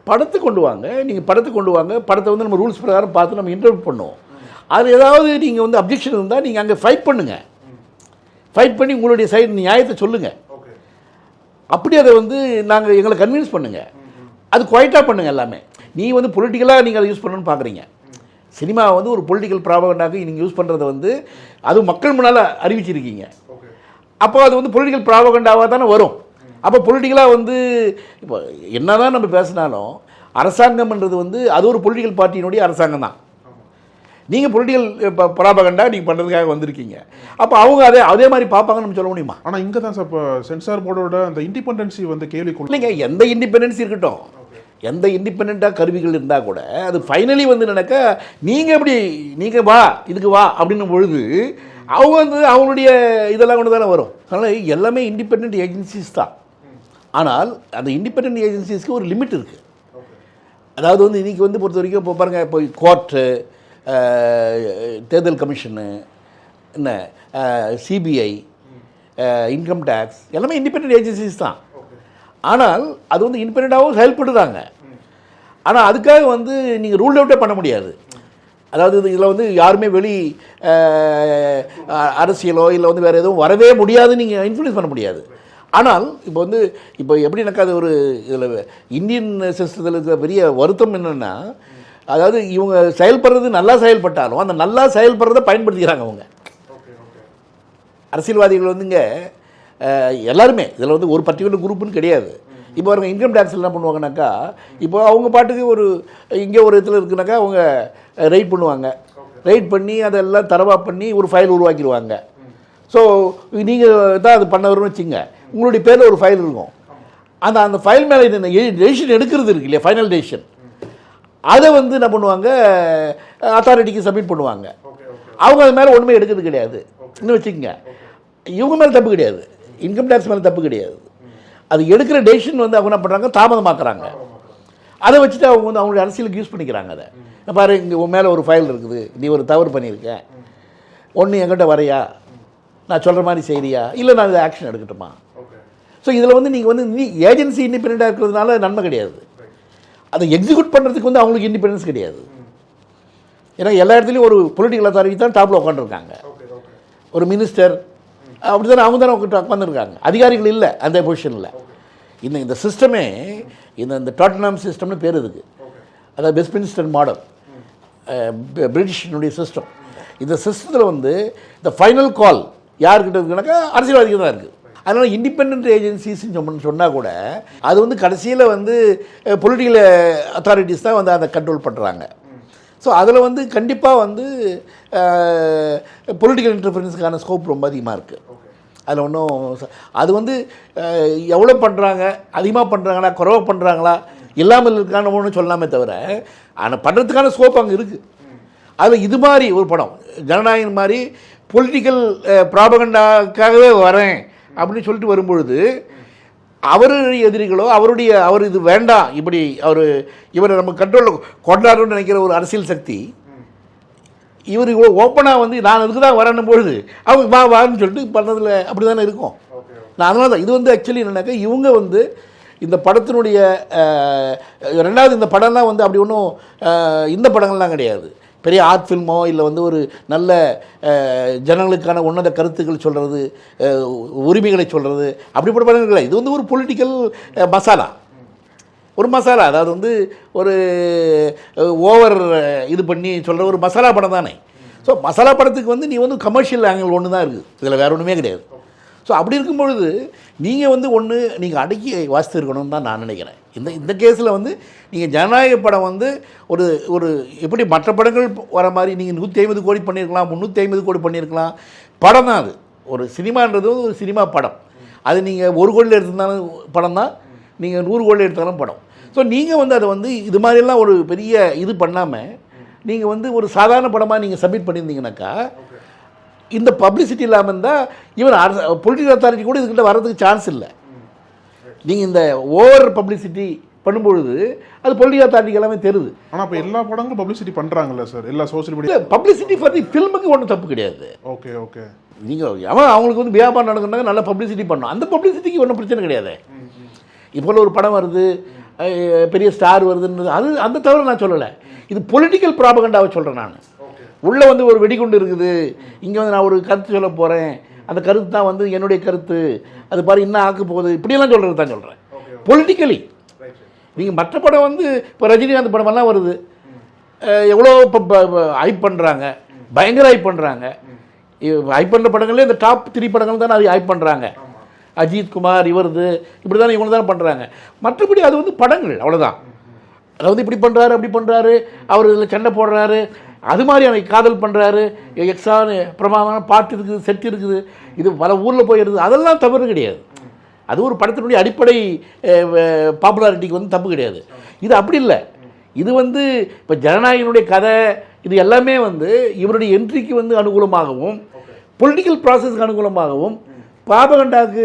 படத்தை கொண்டு வாங்க. நீங்கள் படத்தை கொண்டு வாங்க, படத்தை வந்து நம்ம ரூல்ஸ் பிரகாரம் பார்த்து நம்ம இன்டர்வியூ பண்ணுவோம். அது ஏதாவது நீங்கள் வந்து அப்ஜெக்ஷன் இருந்தால் நீங்கள் அங்கே ஃபைட் பண்ணுங்கள், ஃபைட் பண்ணி உங்களுடைய சைடு நியாயத்தை சொல்லுங்கள். அப்படி அதை வந்து நாங்கள் எங்களை கன்வின்ஸ் பண்ணுங்கள், அது குவைட்டாக பண்ணுங்கள். எல்லாமே நீ வந்து பொலிட்டிக்கலாக நீங்கள் அதை யூஸ் பண்ணணும்னு பார்க்குறீங்க. சினிமா வந்து ஒரு பொலிட்டிக்கல் ப்ராபகண்டாக நீங்கள் யூஸ் பண்ணுறதை வந்து அது மக்கள் முன்னால் அறிவிச்சிருக்கீங்க. அப்போ அது வந்து பொலிட்டிக்கல் ப்ராபகண்டாவாக தானே வரும். அப்போ பொலிட்டிக்கலாக வந்து இப்போ என்ன தான் நம்ம பேசினாலும் அரசாங்கம்ன்றது வந்து அது ஒரு பொலிட்டிக்கல் பார்ட்டியினுடைய அரசாங்கம் தான். நீங்கள் பொலிட்டிக்கல் ப்ராபகண்டா நீங்கள் பண்ணுறதுக்காக வந்திருக்கீங்க. அப்போ அவங்க அதே மாதிரி பார்ப்பாங்கன்னு நம்ம சொல்ல முடியுமா? ஆனால் இங்கே தான் சார் இப்போ சென்சார் போர்டோட அந்த இண்டிபெண்டன்சி வந்து கேள்விக்குள்ள இல்லைங்க. எந்த இண்டிபெண்டன்சி இருக்கட்டும், எந்த இண்டிபெண்ட்டாக கருவிகள் இருந்தால் கூட அது ஃபைனலி வந்து என்னன்னாக்கா நீங்கள் வா இதுக்கு வா அப்படின்னும் பொழுது அவங்க வந்து அவங்களுடைய இதெல்லாம் கொண்டு தானே வரும். அதனால் எல்லாமே இண்டிபெண்ட் ஏஜென்சிஸ் தான். ஆனால் அந்த இண்டிபெண்ட் ஏஜென்சிஸ்க்கு ஒரு லிமிட் இருக்குது. அதாவது வந்து இன்றைக்கி வந்து பொறுத்த வரைக்கும் இப்போ பாருங்கள், இப்போ கோர்ட்டு, தேர்தல் கமிஷனு, என்ன சிபிஐ, இன்கம் டேக்ஸ் எல்லாமே இண்டிபெண்ட் ஏஜென்சிஸ் தான். ஆனால் அது வந்து இண்டிபெண்ட்டாகவும் செயல்படுறாங்க. ஆனால் அதுக்காக வந்து நீங்கள் ரூல் அவுட்டே பண்ண முடியாது. அதாவது இதில் வந்து யாருமே வெளி அரசியலோ இல்லை வந்து வேறு எதுவும் வரவே முடியாது, நீங்கள் இன்ஃப்ளூயன்ஸ் பண்ண முடியாது. ஆனால் இப்போ எப்படின்னாக்கா அது ஒரு இதில் இந்தியன் சிஸ்டத்தில் இருக்கிற பெரிய வருத்தம் என்னென்னா, அதாவது இவங்க செயல்படுறது நல்லா செயல்பட்டாலும் அந்த நல்லா செயல்படுறதை பயன்படுத்திக்கிறாங்க அவங்க அரசியல்வாதிகள் வந்துங்க. எல்லாருமே இதில் வந்து ஒரு பர்டிகுலர் குரூப்புன்னு கிடையாது. இப்போ அவங்க இன்கம் டேக்ஸில் என்ன பண்ணுவாங்கனாக்கா, இப்போ அவங்க பாட்டுக்கு இங்கே ஒரு இடத்துல இருக்குனாக்கா அவங்க ரைட் பண்ணுவாங்க, ரைட் பண்ணி அதெல்லாம் தரவா பண்ணி ஒரு ஃபைல் உருவாக்கிடுவாங்க. ஸோ நீங்கள் தான் அது பண்ணவருன்னு வச்சுங்க, உங்களுடைய பேரில் ஒரு ஃபைல் இருக்கும். அந்த ஃபைல் மேலே டெசிஷன் எடுக்கிறது இருக்கு இல்லையா, ஃபைனல் டெசிஷன், அதை வந்து என்ன பண்ணுவாங்க, அத்தாரிட்டிக்கு சப்மிட் பண்ணுவாங்க. அவங்க அது மேலே ஒன்றுமே எடுக்கிறது கிடையாது இன்னும் வச்சுக்கோங்க. இவங்க மேலே தப்பு கிடையாது, இன்கம் டேக்ஸ் மேலே தப்பு கிடையாது. அது எடுக்கிற டெசிஷன் வந்து அவங்க என்ன பண்ணுறாங்க, தாமதமாக்குறாங்க. அதை வச்சுட்டு அவங்க வந்து அவங்களுடைய அரசியலுக்கு யூஸ் பண்ணிக்கிறாங்க. அதை பாரு, இங்கே உன் மேலே ஒரு ஃபைல் இருக்குது, நீ ஒரு தவறு பண்ணியிருக்கேன், ஒன்று என்கிட்ட வரையா, நான் சொல்கிற மாதிரி செய்கிறியா, இல்லை நான் இதை ஆக்ஷன் எடுக்கட்டுமா. ஸோ இதில் வந்து நீங்கள் வந்து ஏஜென்சி இண்டிபெண்ட்டாக இருக்கிறதுனால நன்மை கிடையாது. அதை எக்ஸிக்யூட் பண்ணுறதுக்கு வந்து அவங்களுக்கு இண்டிபெண்டன்ஸ் கிடையாது. ஏன்னா எல்லா இடத்துலையும் ஒரு பொலிட்டிக்கல் அத்தாரிட்டி தான் டாப்பில் உட்காந்துருக்காங்க, ஒரு மினிஸ்டர் அப்படி தானே அவங்க தானே உட்காந்துருக்காங்க, அதிகாரிகள் இல்லை அந்த பொசிஷனில். இந்த சிஸ்டமே இந்த டாட்டனம் சிஸ்டம்னு பேர் இருக்குது. அதாவது வெஸ்ட்மின்ஸ்டர் மாடல், பிரிட்டிஷனுடைய சிஸ்டம். இந்த சிஸ்டத்தில் வந்து இந்த ஃபைனல் கால் யார்கிட்ட இருக்குனாக்கா அரசியல்வாதிகள் தான் இருக்குது. அதனால் இண்டிபெண்ட் ஏஜென்சிஸ்ன்னு சொன்னால் கூட அது வந்து கடைசியில் வந்து பொலிட்டிக்கல் அத்தாரிட்டிஸ் தான் வந்து அதை கண்ட்ரோல் பண்ணுறாங்க. ஸோ அதில் வந்து கண்டிப்பாக வந்து பொலிட்டிக்கல் இன்டர்ஃபரன்ஸுக்கான ஸ்கோப் ரொம்ப அதிகமாக இருக்குது. அதில் ஒன்றும் அது வந்து எவ்வளோ பண்ணுறாங்க, அதிகமாக பண்ணுறாங்களா குறைவாக பண்ணுறாங்களா இல்லாமல் இருக்கான ஒன்று சொல்லாமே தவிர, ஆனால் பண்ணுறதுக்கான ஸ்கோப் அங்கே இருக்குது. அதில் இது மாதிரி ஒரு படம் ஜனநாயகன் மாதிரி பொலிட்டிக்கல் ப்ராபகண்டாக்காகவே வரேன் அப்படின்னு சொல்லிட்டு வரும்பொழுது அவருடைய எதிரிகளோ அவர் இது வேண்டாம், இப்படி இவரை நம்ம கண்ட்ரோலில் கொண்டாடணும்னு நினைக்கிற ஒரு அரசியல் சக்தி இவர் இவ்வளோ ஓப்பனாக வந்து நான் அதுக்கு தான் வரணும் பொழுது அவங்க வான்னு சொல்லிட்டு பண்ணதில் அப்படி தானே இருக்கும். நான் அதனால தான் இது வந்து ஆக்சுவலி என்னன்னாக்கா இவங்க வந்து இந்த படத்தினுடைய ரெண்டாவது இந்த படம்லாம் வந்து அப்படி ஒன்றும் இந்த படங்கள்லாம் கிடையாது, பெரிய ஆர்ட் ஃபில்மோ இல்லை வந்து ஒரு நல்ல ஜனங்களுக்கான உன்னத கருத்துக்கள் சொல்கிறது, உரிமைகளை சொல்கிறது அப்படிப்பட்ட படங்கள் இல்லை. இது வந்து ஒரு பொலிட்டிக்கல் மசாலா, ஒரு மசாலா, அதாவது வந்து ஒரு ஓவர் இது பண்ணி சொல்கிற ஒரு மசாலா படம் தானே. ஸோ மசாலா படத்துக்கு வந்து நீ வந்து கமர்ஷியல் ஆங்கிள் ஒன்று தான் இருக்குது, இதில் வேறு ஒன்றுமே கிடையாது. ஸோ அப்படி இருக்கும்பொழுது நீங்கள் வந்து நீங்கள் அடக்கி வாசித்து இருக்கணும்னு தான் நான் நினைக்கிறேன். இந்த கேஸில் வந்து நீங்கள் ஜனநாயக படம் வந்து ஒரு எப்படி மற்ற படங்கள் வர மாதிரி நீங்கள் 150 கோடி பண்ணியிருக்கலாம், 350 கோடி பண்ணியிருக்கலாம், படம் தான் அது. ஒரு சினிமான்றது ஒரு சினிமா படம், அது நீங்கள் 1 கோடியில் எடுத்திருந்தாலும் படம் தான், நீங்கள் 100 கோடியில் எடுத்தாலும் படம். ஸோ நீங்கள் வந்து அதை வந்து இது மாதிரிலாம் ஒரு பெரிய இது பண்ணாமல் நீங்கள் வந்து ஒரு சாதாரண படமாக நீங்கள் சப்மிட் பண்ணியிருந்தீங்கன்னாக்கா இந்த பப்ளிசிட்டி இல்லாமல் இருந்தால் ஈவன் பொலிட்டிக்கல் அத்தாரிட்டி கூட இதுக்கிட்ட வர்றதுக்கு சான்ஸ் இல்லை. நீங்கள் இந்த ஓவர் பப்ளிசிட்டி பண்ணும்பொழுது அது பொலிட்டிக்கல் அத்தாரிட்டிக்கு எல்லாமே தெரியுது. ஆனால் இப்போ எல்லா படங்களும் பப்ளிசிட்டி பண்ணுறாங்கல்ல சார், எல்லா social media publicity for the ஃபில்முக்கு ஒன்றும் தப்பு கிடையாது. ஓகே ஓகே, நீங்கள் அவங்களுக்கு வந்து வியாபாரம் நடக்குனாங்க நல்லா பப்ளிசிட்டி பண்ணணும், அந்த பப்ளிசிட்டிக்கு ஒன்றும் பிரச்சனை கிடையாது. இப்போ ஒரு படம் வருது, பெரிய ஸ்டார் வருதுன்றது அது அந்த தவிர நான் சொல்லலை, இது பொலிட்டிக்கல் ப்ராபகண்டாவை சொல்கிறேன் நான். உள்ளே வந்து ஒரு வெடிகுண்டு இருக்குது, இங்கே வந்து நான் ஒரு கருத்து சொல்ல போகிறேன், அந்த கருத்து தான் வந்து என்னுடைய கருத்து, அது பாரு இன்னும் ஆக்க போகுது, இப்படியெல்லாம் சொல்கிறது தான் சொல்கிறேன் பொலிட்டிக்கலி. நீங்கள் மற்ற படம் வந்து இப்போ ரஜினிகாந்த் படமெல்லாம் வருது, எவ்வளோ இப்போ ஹைப் பண்ணுறாங்க, பயங்கர ஹைப் பண்ணுறாங்க. ஹைப் பண்ணுற படங்களே இந்த டாப் 3 படங்கள் தானே அது ஹைப் பண்ணுறாங்க. அஜித் குமார் இவருது இப்படி தானே இவங்க தானே பண்ணுறாங்க. மற்றபடி அது வந்து படங்கள் அவ்வளோதான். அதாவது இப்படி பண்ணுறாரு அப்படி பண்ணுறாரு, அவர் இதில் சண்டை போடுறாரு, அது மாதிரி அவனை காதல் பண்ணுறாரு, எக்ஸான பிரமாதமான பாட்டு இருக்குது, செட் இருக்குது, இது பல ஊரில் போயிடுது, அதெல்லாம் தவறு கிடையாது. அது ஒரு படத்தினுடைய அடிப்படை பாப்புலாரிட்டிக்கு வந்து தப்பு கிடையாது. இது அப்படி இல்லை. இது வந்து இப்போ ஜனநாயகனுடைய கதை இது எல்லாமே வந்து இவருடைய என்ட்ரிக்கு வந்து அனுகூலமாகவும் பொலிட்டிக்கல் ப்ராசஸ்க்கு அனுகூலமாகவும் பாபகண்டாவுக்கு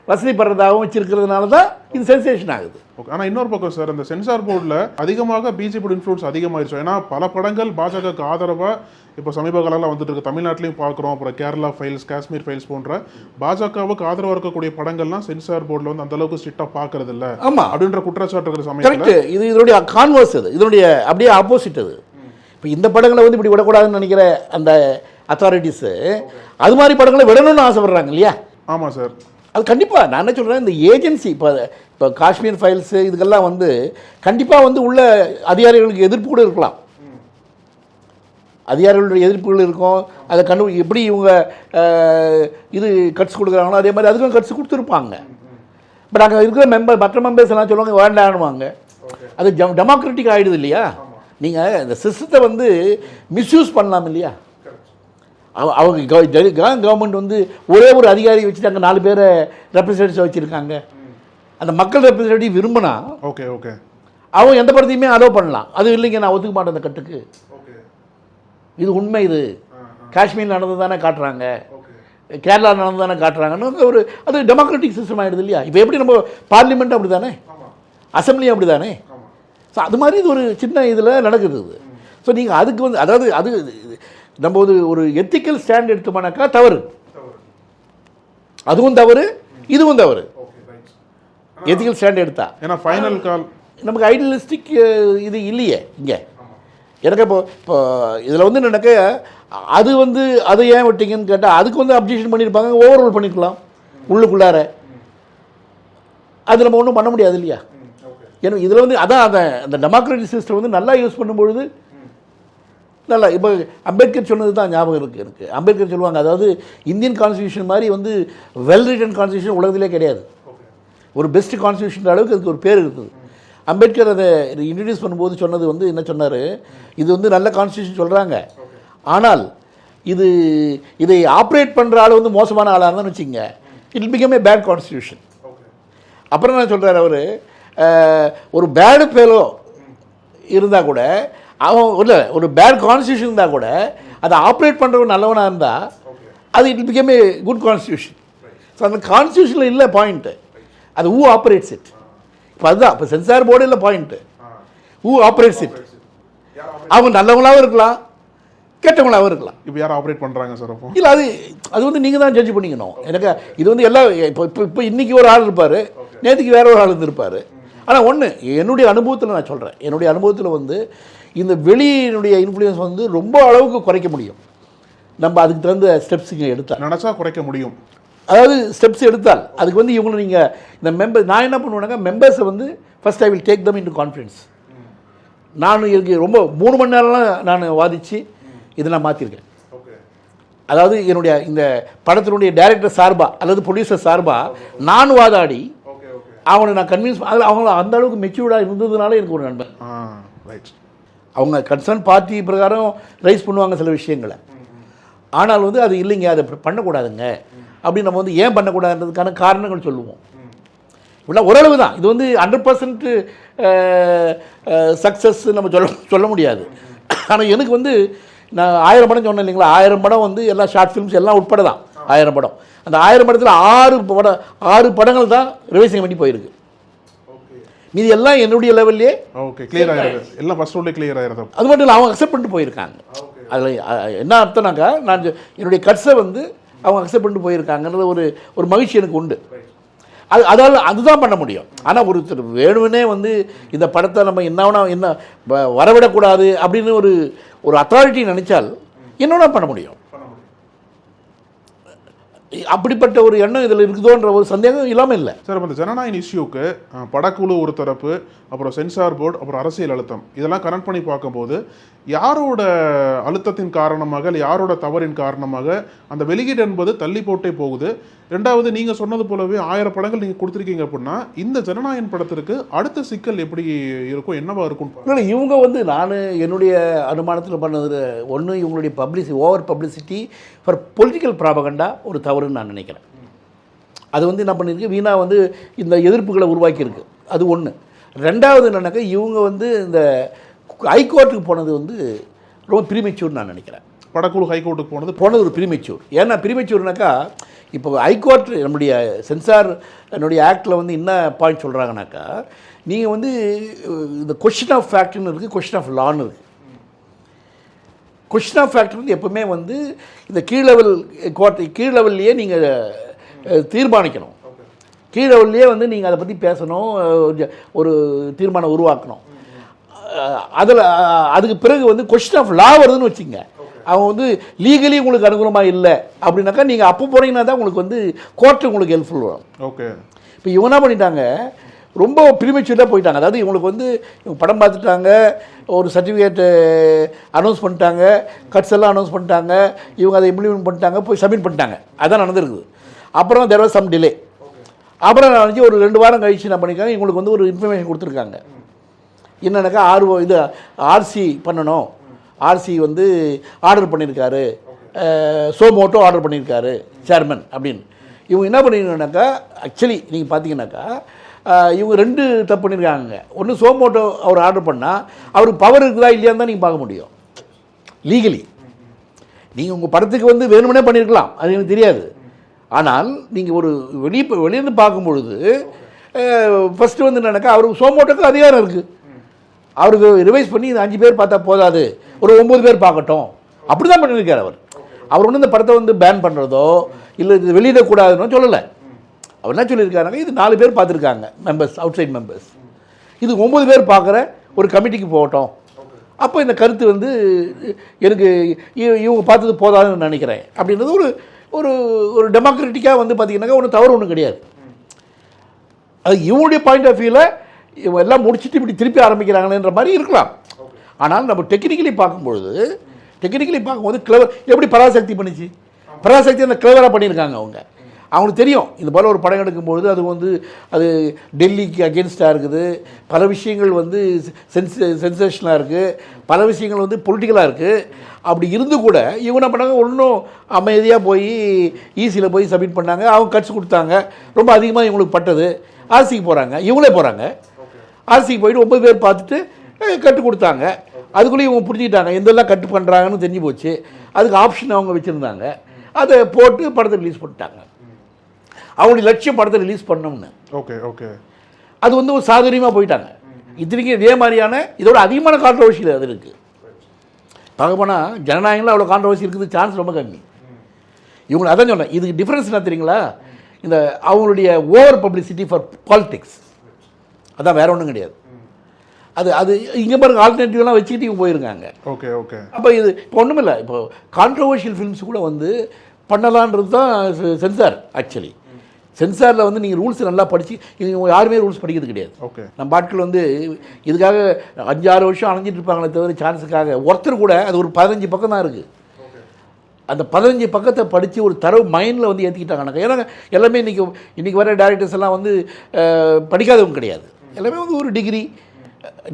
வசதிப்படுறதாகவும் வச்சிருக்கிறதுனால தான் இது சென்சேஷன் ஆகுது. ஓகே, ஆனால் இன்னொரு பக்கம் சார், இந்த சென்சார் போர்டில் அதிகமாக பிஜேபி இன்ஃப்ளூன்ஸ் அதிகமாகிடுச்சு. ஏன்னா பல படங்கள் பாஜகவுக்கு ஆதரவாக இப்போ சமீப காலங்களில் வந்துட்டு இருக்கு, தமிழ்நாட்டிலையும் பார்க்குறோம், அப்புறம் கேரளா ஃபைல்ஸ், காஷ்மீர் ஃபைல்ஸ் போன்ற பாஜகவுக்கு ஆதரவாக இருக்கக்கூடிய படங்கள்லாம் சென்சார் போர்டில் வந்து அந்த அளவுக்கு ஸ்ட்ரிக்டாக பார்க்கறது இல்லை அப்படின்ற குற்றச்சாட்டு இருக்கிற சமயத்தில் இது இதனுடைய கான்வர்ஸ், அது இதனுடைய அப்படியே ஆப்போசிட். அது இப்போ இந்த படங்களை வந்து இப்படி விடக்கூடாதுன்னு நினைக்கிற அந்த அத்தாரிட்டிஸு அது மாதிரி படங்களை விடணும்னு ஆசைப்படுறாங்க இல்லையா? ஆமாம் சார், அது கண்டிப்பாக நான் என்ன சொல்கிறேன், இந்த ஏஜென்சி இப்போ காஷ்மீர் ஃபைல்ஸு இதுக்கெல்லாம் வந்து கண்டிப்பாக வந்து உள்ள அதிகாரிகளுக்கு எதிர்ப்பு கூட இருக்கலாம், அதிகாரிகளுடைய எதிர்ப்புகள் இருக்கும். அதை எப்படி இவங்க இது கட்ஸ் கொடுக்குறாங்களோ அதே மாதிரி அதுக்கும் கட்ஸ் கொடுத்துருப்பாங்க. பட் அங்கே இருக்கிற மற்ற மெம்பர்ஸ் எல்லாம் சொல்லுவாங்க வேண்டான்னுவாங்க. அது டெமோக்ராட்டிக் ஆகிடுது இல்லையா? நீங்கள் இந்த சிஸ்டத்தை வந்து மிஸ்யூஸ் பண்ணலாம் இல்லையா? அவங்க கவர்மெண்ட் வந்து ஒரே ஒரு அதிகாரி வச்சுட்டு அங்கே 4 பேரை ரெப்ரசன்டேட்டிவ்ஸ் வச்சுருக்காங்க. அந்த மக்கள் ரெப்ரசன்டேட்டிவ் விரும்பினா ஓகே ஓகே அவங்க எந்த படத்தையுமே அலோவ் பண்ணலாம். அது இல்லைங்க நான் ஒத்துக்க மாட்டேன் அந்த கட்டுக்கு, இது உண்மை, இது காஷ்மீர் நடந்து தானே காட்டுறாங்க, கேரளா நடந்து தானே காட்டுறாங்கன்னு ஒரு அது டெமோக்ராட்டிக் சிஸ்டம் ஆகிடுது இல்லையா? இப்போ எப்படி நம்ம பார்லிமெண்ட் அப்படி தானே, அசம்பிளி அப்படி தானே. ஸோ அது மாதிரி இது ஒரு சின்ன இதில் நடக்குது. ஸோ நீங்கள் அதுக்கு வந்து அதாவது அது நம்ம ஒரு எத்திக்கல் ஸ்டாண்ட் எடுத்தோம்னாக்கா தவறு, அதுவும் தவறு இதுவும் தவறு. எத்திக்கல் ஸ்டாண்ட் எடுத்தா ஏன்னா ஃபைனல் கால் நமக்கு ஐடியலிஸ்டிக் இது இல்லையே இங்கே. எனக்கு இப்போ இதில் வந்து நடக்க அது வந்து அதை ஏன் விட்டீங்கன்னு கேட்டால் அதுக்கு வந்து அப்ஜெக்ஷன் பண்ணியிருப்பாங்க, ஓவர் ரூல் பண்ணிக்கலாம் உள்ளுக்குள்ளார, அது நம்ம ஒன்றும் பண்ண முடியாது இல்லையா? ஏன்னா இதில் வந்து அதான் அந்த டெமோக்ராட்டிக் சிஸ்டம் வந்து நல்லா யூஸ் பண்ணும்பொழுது நல்லா. இப்போ அம்பேத்கர் சொன்னது தான் ஞாபகம் இருக்குது எனக்கு. அம்பேத்கர் சொல்லுவாங்க, அதாவது இந்தியன் கான்ஸ்டியூஷன் மாதிரி வந்து வெல் ரிட்டன் கான்ஸ்டியூஷன் உலகத்திலே கிடையாது, ஒரு பெஸ்ட் கான்ஸ்டியூஷன் அளவுக்கு அதுக்கு ஒரு பேர் இருக்குது. அம்பேத்கர் அதை இன்ட்ரடியூஸ் பண்ணும்போது சொன்னது வந்து என்ன சொன்னார், இது வந்து நல்ல கான்ஸ்டியூஷன் சொல்கிறாங்க, ஆனால் இதை ஆப்ரேட் பண்ணுற ஆள் வந்து மோசமான ஆளாக இருந்தான்னு வச்சுங்க, it become a bad constitution. அப்புறம் என்ன சொல்கிறார் அவர், ஒரு பேடு ஃபெலோ இருந்தால் கூட அவன் இல்லை ஒரு பேட் கான்ஸ்டியூஷன் இருந்தால் கூட அதை ஆப்ரேட் பண்ணுறவன் நல்லவனாக இருந்தால் அது it became A good constitution. So அந்த கான்ஸ்டியூஷனில் இல்லை பாயிண்ட்டு, அது ஹூ ஆப்ரேட்ஸ் இட். இப்போ அதுதான் இப்போ சென்சார் போர்டு இல்லை பாயிண்ட்டு, ஹூ ஆப்ரேட்ஸ் இட். அவங்க நல்லவங்களாகவும் இருக்கலாம், கெட்டவங்களாகவும் இருக்கலாம். இப்போ யார் ஆப்ரேட் பண்ணுறாங்க சார்? அப்போ இல்லை அது வந்து நீங்கள் தான் ஜட்ஜ் பண்ணிக்கணும். எனக்கு இது வந்து எல்லா இப்போ இன்றைக்கி ஒரு ஆள் இருப்பார், நேற்றுக்கு வேற ஒரு ஆள் இருந்திருப்பார். ஆனால் ஒன்று என்னுடைய அனுபவத்தில் நான் சொல்கிறேன், என்னுடைய அனுபவத்தில் வந்து இந்த வெளியினுடைய இன்ஃப்ளூயன்ஸ் வந்து ரொம்ப அளவுக்கு குறைக்க முடியும். நம்ம அதுக்கு தகுந்த ஸ்டெப்ஸ் இங்கே எடுத்தால் நினச்சா குறைக்க முடியும். அதாவது ஸ்டெப்ஸ் எடுத்தால் அதுக்கு வந்து இவங்களை நீங்கள் இந்த மெம்பர் நான் என்ன பண்ணுவேன்னாக்கா மெம்பர்ஸை வந்து first I will take them into confidence. நான் இதுக்கு ரொம்ப 3 மணி நேரம்லாம் நான் வாதித்து இதை நான் மாற்றிருக்கேன். அதாவது என்னுடைய இந்த படத்தினுடைய டைரக்டர் சார்பாக அல்லது ப்ரொடியூசர் சார்பாக நான் வாதாடி அவனை நான் கன்வின்ஸ் அவங்க அந்த அளவுக்கு மெச்சூர்டாக இருந்ததுனால எனக்கு ஒரு நண்பன். அவங்க கன்சர்ன் பார்ட்டி பிரகாரம் ரைஸ் பண்ணுவாங்க சில விஷயங்களை, ஆனால் வந்து அது இல்லைங்க அதை பண்ணக்கூடாதுங்க அப்படின்னு நம்ம வந்து ஏன் பண்ணக்கூடாதுன்றதுக்கான காரணங்கள் சொல்லுவோம். இப்படின்னா ஓரளவு தான், இது வந்து 100% சக்ஸஸ் நம்ம சொல்ல முடியாது. ஆனால் எனக்கு வந்து நான் 1000 படம் சொன்னேன் இல்லைங்களா, 1000 படம் வந்து எல்லா ஷார்ட் ஃபிலிம்ஸ் எல்லாம் உட்பட தான் 1000 படம். அந்த 1000 படத்தில் 6 படங்கள் தான் ரிவைசிங் பண்ணி போயிருக்கு. மீதி எல்லாம் என்னுடைய லெவல்லே கிளியர் ஆகிடுது, எல்லாம் ஃபர்ஸ்ட் ரோல்லே கிளியர் ஆகிடுது. அது மட்டும் இல்லை, அவங்க அக்செப்ட் பண்ணிட்டு போயிருக்காங்க. அதில் என்ன அர்த்தம்னாக்கா நான் என்னுடைய கட்ஸை வந்து அவங்க அக்செப்ட் பண்ணிட்டு போயிருக்காங்கன்றது ஒரு மகிழ்ச்சி எனக்கு உண்டு. அதால் அதுதான் பண்ண முடியும். ஆனால் ஒருத்தர் வேணும்னே வந்து இந்த படத்தை நம்ம என்ன வரவிடக்கூடாது அப்படின்னு ஒரு அத்தாரிட்டி நினைச்சால் என்னென்ன பண்ண முடியும். அப்படிப்பட்ட ஒரு எண்ணம் இதில் இருக்குதோன்ற ஒரு சந்தேகம் இல்லாமல் இல்லை சார். இப்போ இந்த ஜனநாயக இஷ்யூக்கு படக்குழு ஒரு தரப்பு, அப்புறம் சென்சார் போர்டு, அப்புறம் அரசியல் அழுத்தம், இதெல்லாம் கனெக்ட் பண்ணி பார்க்கும்போது யாரோட அழுத்தத்தின் காரணமாக இல்லை யாரோட தவறின் காரணமாக அந்த வெளியீடு என்பது தள்ளி போட்டே போகுது. ரெண்டாவது, நீங்கள் சொன்னது போலவே 1000 படங்கள் நீங்கள் கொடுத்துருக்கீங்க அப்படின்னா இந்த ஜனநாயகன் படத்திற்கு அடுத்த சிக்கல் எப்படி இருக்கும், என்னவா இருக்கும்? இல்லை, இவங்க வந்து நான் என்னுடைய அனுமானத்தில் பண்ணது ஒன்று, இவங்களுடைய over publicity for political propaganda ஒரு தவறுன்னு நான் நினைக்கிறேன். அது வந்து என்ன பண்ணியிருக்கு, வீணா வந்து இந்த எதிர்ப்புகளை உருவாக்கியிருக்கு. அது ஒன்று. ரெண்டாவது என்னன்னாக்கா இவங்க வந்து இந்த ஹைகோர்ட்டுக்கு போனது வந்து ரொம்ப ப்ரீமெச்சூர்னு நான் நினைக்கிறேன். படக்குழு ஹைகோர்ட்டுக்கு போனது ஒரு ப்ரீமெச்சூர். ஏன்னா ப்ரீமெச்சூர்னாக்கா இப்போ ஹைகோர்ட் நம்முடைய சென்சார் என்னுடைய ஆக்டில் வந்து என்ன பாயிண்ட் சொல்கிறாங்கனாக்கா, நீங்கள் வந்து இந்த கொஸ்டின் ஆஃப் ஃபேக்ட்னு இருக்குது, கொஸ்டின் ஆஃப் லான்னு இருக்குது. கொஸ்டின் ஆஃப் ஃபேக்ட் வந்து எப்பவுமே வந்து இந்த கீழ் லெவல்லையே நீங்கள் தீர்மானிக்கணும். கீழ் லெவல்லையே வந்து நீங்கள் அதை பற்றி பேசணும், ஒரு தீர்மானம் உருவாக்கணும். அதுக்கு பிறகு வந்து கொஸ்டின் ஆஃப் லா வருதுன்னு வச்சுங்க, அவங்க வந்து லீகலி உங்களுக்கு அனுகூலமாக இல்லை அப்படின்னாக்கா நீங்கள் அப்போ போனீங்கன்னா தான் உங்களுக்கு வந்து கோர்ட்டு உங்களுக்கு ஹெல்ப்ஃபுல் வரும். ஓகே. இப்போ இவங்க என்ன பண்ணிட்டாங்க, ரொம்ப ப்ரீமெச்சூராக போயிட்டாங்க. அதாவது இவங்களுக்கு வந்து இவங்க படம் பார்த்துட்டாங்க, ஒரு சர்டிஃபிகேட்டு அனௌன்ஸ் பண்ணிட்டாங்க, கட்ஸ் எல்லாம் அனௌன்ஸ் பண்ணிட்டாங்க, இவங்க அதை இம்ப்ளிமெண்ட் பண்ணிட்டாங்க, போய் சப்மிட் பண்ணிட்டாங்க. அதான் நடந்திருக்குது. அப்புறம் தேர் வாஸ் சம் டிலே. அப்புறம் நான் வந்து ஒரு 2 வாரம் கழிச்சு என்ன பண்ணியிருக்காங்க, இவங்களுக்கு வந்து ஒரு இன்ஃபர்மேஷன் கொடுத்துருக்காங்க. என்னன்னாக்கா ஆர்சி பண்ணணும், ஆர்சி வந்து ஆர்டர் பண்ணியிருக்காரு, சோமோட்டோ ஆர்டர் பண்ணியிருக்காரு சேர்மன் அப்படின்னு. இவங்க என்ன பண்ணியிருக்காங்கனாக்கா, ஆக்சுவலி நீங்கள் பார்த்தீங்கன்னாக்கா இவங்க 2 தப்பு பண்ணியிருக்காங்க. ஒன்று, சோமோட்டோ அவர் ஆர்டர் பண்ணால் அவருக்கு பவர் இருக்குதா இல்லையான்னு தான் நீங்கள் பார்க்க முடியும் லீகலி. நீங்கள் உங்கள் படத்துக்கு வந்து வேணும்னே பண்ணியிருக்கலாம், அது எனக்கு தெரியாது. ஆனால் நீங்கள் ஒரு வெளியிருந்து பார்க்கும்பொழுது ஃபஸ்ட்டு வந்து என்னன்னாக்கா அவருக்கு சோமோட்டோக்கு அதிகாரம் இருக்குது. அவருக்கு ரிவைஸ் பண்ணி இந்த 5 பேர் பார்த்தா போதாது, ஒரு 9 பேர் பார்க்கட்டும், அப்படி தான் பண்ணியிருக்கார் அவர். அவர் ஒன்றும் இந்த படத்தை வந்து பேன் பண்ணுறதோ இல்லை இது வெளியிடக்கூடாதுன்னு சொல்லலை. அவர் என்ன சொல்லியிருக்காருனாக்கா, இது 4 பேர் பார்த்துருக்காங்க மெம்பர்ஸ், அவுட் சைட் மெம்பர்ஸ், இது 9 பேர் பார்க்குற ஒரு கமிட்டிக்கு போகட்டும். அப்போ இந்த கருத்து வந்து எனக்கு இவங்க பார்த்தது போதாதுன்னு நினைக்கிறேன் அப்படின்றது ஒரு ஒரு டெமோக்ராட்டிக்காக வந்து பார்த்தீங்கன்னாக்கா ஒன்றும் தவறு ஒன்றும் கிடையாது. அது இவங்களுடைய பாயிண்ட் ஆஃப் வியூவில் இவங்க எல்லாம் முடிச்சுட்டு இப்படி திருப்பி ஆரம்பிக்கிறாங்கன்ற மாதிரி இருக்கலாம். ஆனால் நம்ம டெக்னிக்கலி பார்க்கும்போது கிளவர் எப்படி பராசக்தி பண்ணிச்சு, பராசக்தி அந்த கிளவராக பண்ணியிருக்காங்க. அவங்களுக்கு தெரியும் இது போல் ஒரு படம் எடுக்கும்பொழுது அது டெல்லிக்கு அகேன்ஸ்டாக இருக்குது, பல விஷயங்கள் வந்து சென்சேஷனாக இருக்குது, பல விஷயங்கள் வந்து பொலிட்டிக்கலாக இருக்குது. அப்படி இருந்து கூட இவங்க என்ன பண்ணாங்க, ஒன்றும் அமைதியாக போய் ஈஸியில் போய் சப்மிட் பண்ணாங்க. அவங்க கட்சி கொடுத்தாங்க, ரொம்ப அதிகமாக இவங்களுக்கு பட்டது. ஆர்சிக்கு போகிறாங்க, இவங்களே போகிறாங்க, ஆர்சிக்கு போயிட்டு 9 பேர் பார்த்துட்டு கட்டு கொடுத்தாங்க. அதுக்குள்ளேயும் இவங்க புரிஞ்சுக்கிட்டாங்க எந்தெல்லாம் கட்டு பண்ணுறாங்கன்னு தெரிஞ்சு போச்சு. அதுக்கு ஆப்ஷன் அவங்க வச்சுருந்தாங்க. அதை போட்டு படத்தை ரிலீஸ் பண்ணிட்டாங்க. அவங்களுடைய லட்சியம் படத்தை ரிலீஸ் பண்ணோம்னு. Okay okay. அது வந்து ஒரு சாதுரியமாக போயிட்டாங்க. இத்தனைக்கும் இதே மாதிரியான இதோட அதிகமான கான்ட்ரவர்சியில் அது இருக்குது. பார்க்க போனால் ஜனநாயகங்களில் அவ்வளோ கான்ட்ரவர்சி இருக்குது சான்ஸ் ரொம்ப கம்மி. இவங்க அதான் சொன்னேன். இதுக்கு டிஃப்ரென்ஸ் என்ன தெரியுங்களா? இந்த அவங்களுடைய ஓவர் பப்ளிசிட்டி ஃபார் பாலிடிக்ஸ், அதான் வேற ஒன்றும் கிடையாது. அது இங்கே பாருங்க ஆல்டர்னேட்டிவ்லாம் வச்சுக்கிட்டு இவங்க போயிருக்காங்க. Okay okay. அப்போ இது இப்போ ஒன்றும் இல்லை. இப்போ கான்ட்ரவர்ஷியல் ஃபிலிம்ஸ் கூட வந்து பண்ணலான்றது தான் சென்சார். ஆக்சுவலி சென்சாரில் வந்து நீங்கள் ரூல்ஸ் நல்லா படித்து யாருமே ரூல்ஸ் படிக்கிறது கிடையாது. ஓகே. நம்ம ஆட்கள் வந்து இதுக்காக 5-6 வருஷம் அலைஞ்சிட்டு இருப்பாங்களே தவிர சான்ஸுக்காக ஒருத்தர் கூட அது ஒரு 15 பக்கம் தான் இருக்குது. அந்த 15 பக்கத்தை படித்து ஒரு தரவு மைண்டில் வந்து ஏற்றிக்கிட்டாங்கனாக்கா, ஏன்னா எல்லாமே இன்றைக்கி வர டேரக்டர்ஸ் எல்லாம் வந்து படிக்காதவங்க கிடையாது. எல்லாமே வந்து ஒரு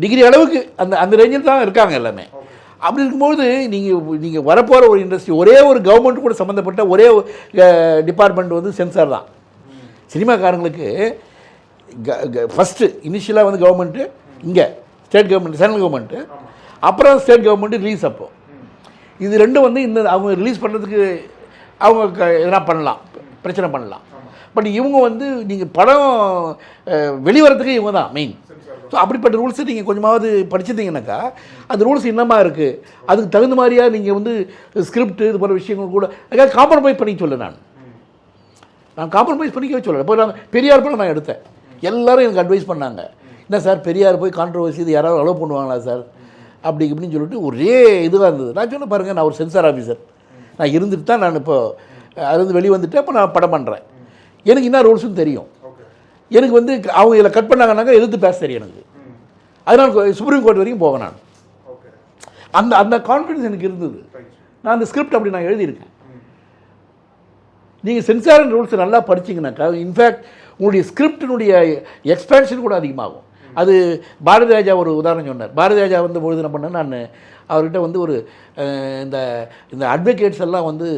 டிகிரி அளவுக்கு அந்த ரேஞ்சில் தான் இருக்காங்க எல்லாமே. அப்படி இருக்கும்போது நீங்கள் வரப்போகிற ஒரு இண்டஸ்ட்ரி ஒரே ஒரு கவர்மெண்ட் கூட சம்மந்தப்பட்ட ஒரே டிபார்ட்மெண்ட் வந்து சென்சார் தான். சினிமாக்காரங்களுக்கு ஃபஸ்ட்டு இனிஷியலாக வந்து கவர்மெண்ட்டு, இங்கே ஸ்டேட் கவர்மெண்ட், சென்ட்ரல் கவர்மெண்ட்டு, அப்புறம் ஸ்டேட் கவர்மெண்ட்டு ரிலீஸ். அப்போது இது ரெண்டும் வந்து இந்த அவங்க ரிலீஸ் பண்ணுறதுக்கு அவங்க எதனா பண்ணலாம், பிரச்சனை பண்ணலாம். பட் இவங்க வந்து நீங்கள் படம் வெளிவரத்துக்கு இவங்க தான் மெயின். ஸோ அப்படிப்பட்ட ரூல்ஸை நீங்கள் கொஞ்சமாவது படிச்சிருந்தீங்கன்னாக்கா அந்த ரூல்ஸ் என்னமா இருக்குது, அதுக்கு தகுந்த மாதிரியாக நீங்கள் வந்து ஸ்கிரிப்ட் இது போன்ற விஷயங்கள் கூட அதுக்காக காம்ப்ரமைஸ் பண்ணி சொல்ல நான் காம்ப்ரமைஸ் பண்ணிக்கவே சொல்லலை. இப்போ நான் பெரியார் படம் நான் எடுத்தேன். எல்லோரும் எனக்கு அட்வைஸ் பண்ணாங்க, என்ன சார் பெரியார் போய் கான்ட்ரவர்சி இது யாராவது அலோவ் பண்ணுவாங்களா சார் அப்படி இப்படின்னு சொல்லிட்டு ஒரே இதுவாக இருந்தது. நான் சொன்ன பாருங்கள், நான் ஒரு சென்சார் ஆஃபீஸர், நான் இருந்துட்டு தான் நான் இப்போ அது வெளியே வந்துட்டு இப்போ நான் படம் பண்ணுறேன். எனக்கு என்ன ரூல்ஸுன்னு தெரியும். எனக்கு வந்து அவங்க இதில் கட் பண்ணாங்கன்னாக்கா எதிர்த்து பேச தெரியும் எனக்கு. அதனால் சுப்ரீம் கோர்ட் வரைக்கும் போவேன் நான். அந்த கான்ஃபிடன்ஸ் எனக்கு இருந்தது. நான் அந்த ஸ்கிரிப்ட் அப்படி நான் எழுதியிருக்கேன். நீங்கள் சென்சார் அண்ட் ரூல்ஸ் நல்லா படிச்சிங்கனாக்கா இன்ஃபேக்ட் உங்களுடைய ஸ்கிரிப்டினுடைய எக்ஸ்பேன்ஷன் கூட அதிகமாகும். அது பாரதி ராஜா ஒரு உதாரணம் சொன்னார். பாரதி ராஜா வந்து பொழுது என்ன பண்ணேன், நான் அவர்கிட்ட வந்து ஒரு இந்த அட்வொகேட்ஸ் எல்லாம் வந்து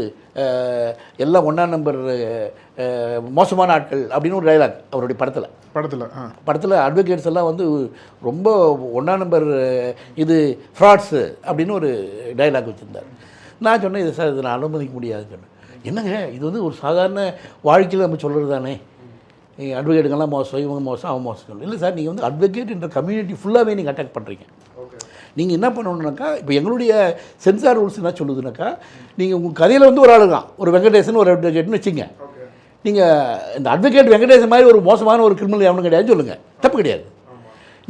எல்லாம் 1ஆம் நம்பர் மோசமான ஆட்கள் அப்படின்னு ஒரு டைலாக் அவருடைய படத்தில் அட்வொகேட்ஸ் எல்லாம் வந்து ரொம்ப 1ஆம் நம்பர் இது ஃப்ராட்ஸு அப்படின்னு ஒரு டைலாக் வச்சுருந்தார். நான் சொன்னேன், இது சார் இதை நான் அனுமதிக்க முடியாதுன்னு சொன்னேன். என்னங்க இது வந்து ஒரு சாதாரண வாழ்க்கையில் நம்ம சொல்கிறது தானே, அட்வொகேட்டுங்கெல்லாம் மோசம், இவங்க மோசம், அவன் மோசம் சொல்லணும். இல்லை சார், நீங்கள் வந்து அட்வொகேட் என்ற கம்யூனிட்டி ஃபுல்லாகவே நீங்கள் அட்டாக் பண்ணுறீங்க. நீங்கள் என்ன பண்ணணுன்னாக்கா, இப்போ எங்களுடைய சென்சார் ரூல்ஸ் என்ன சொல்லுதுனாக்கா, நீங்கள் உங்கள் கதையில் வந்து ஒரு ஆள் தான், ஒரு வெங்கடேசன் ஒரு அட்வொகேட்னு வச்சுங்க. நீங்கள் இந்த அட்வொகேட் வெங்கடேசன் மாதிரி ஒரு மோசமான ஒரு கிரிமினல் எவனும் கிடையாது சொல்லுங்கள், தப்பு கிடையாது.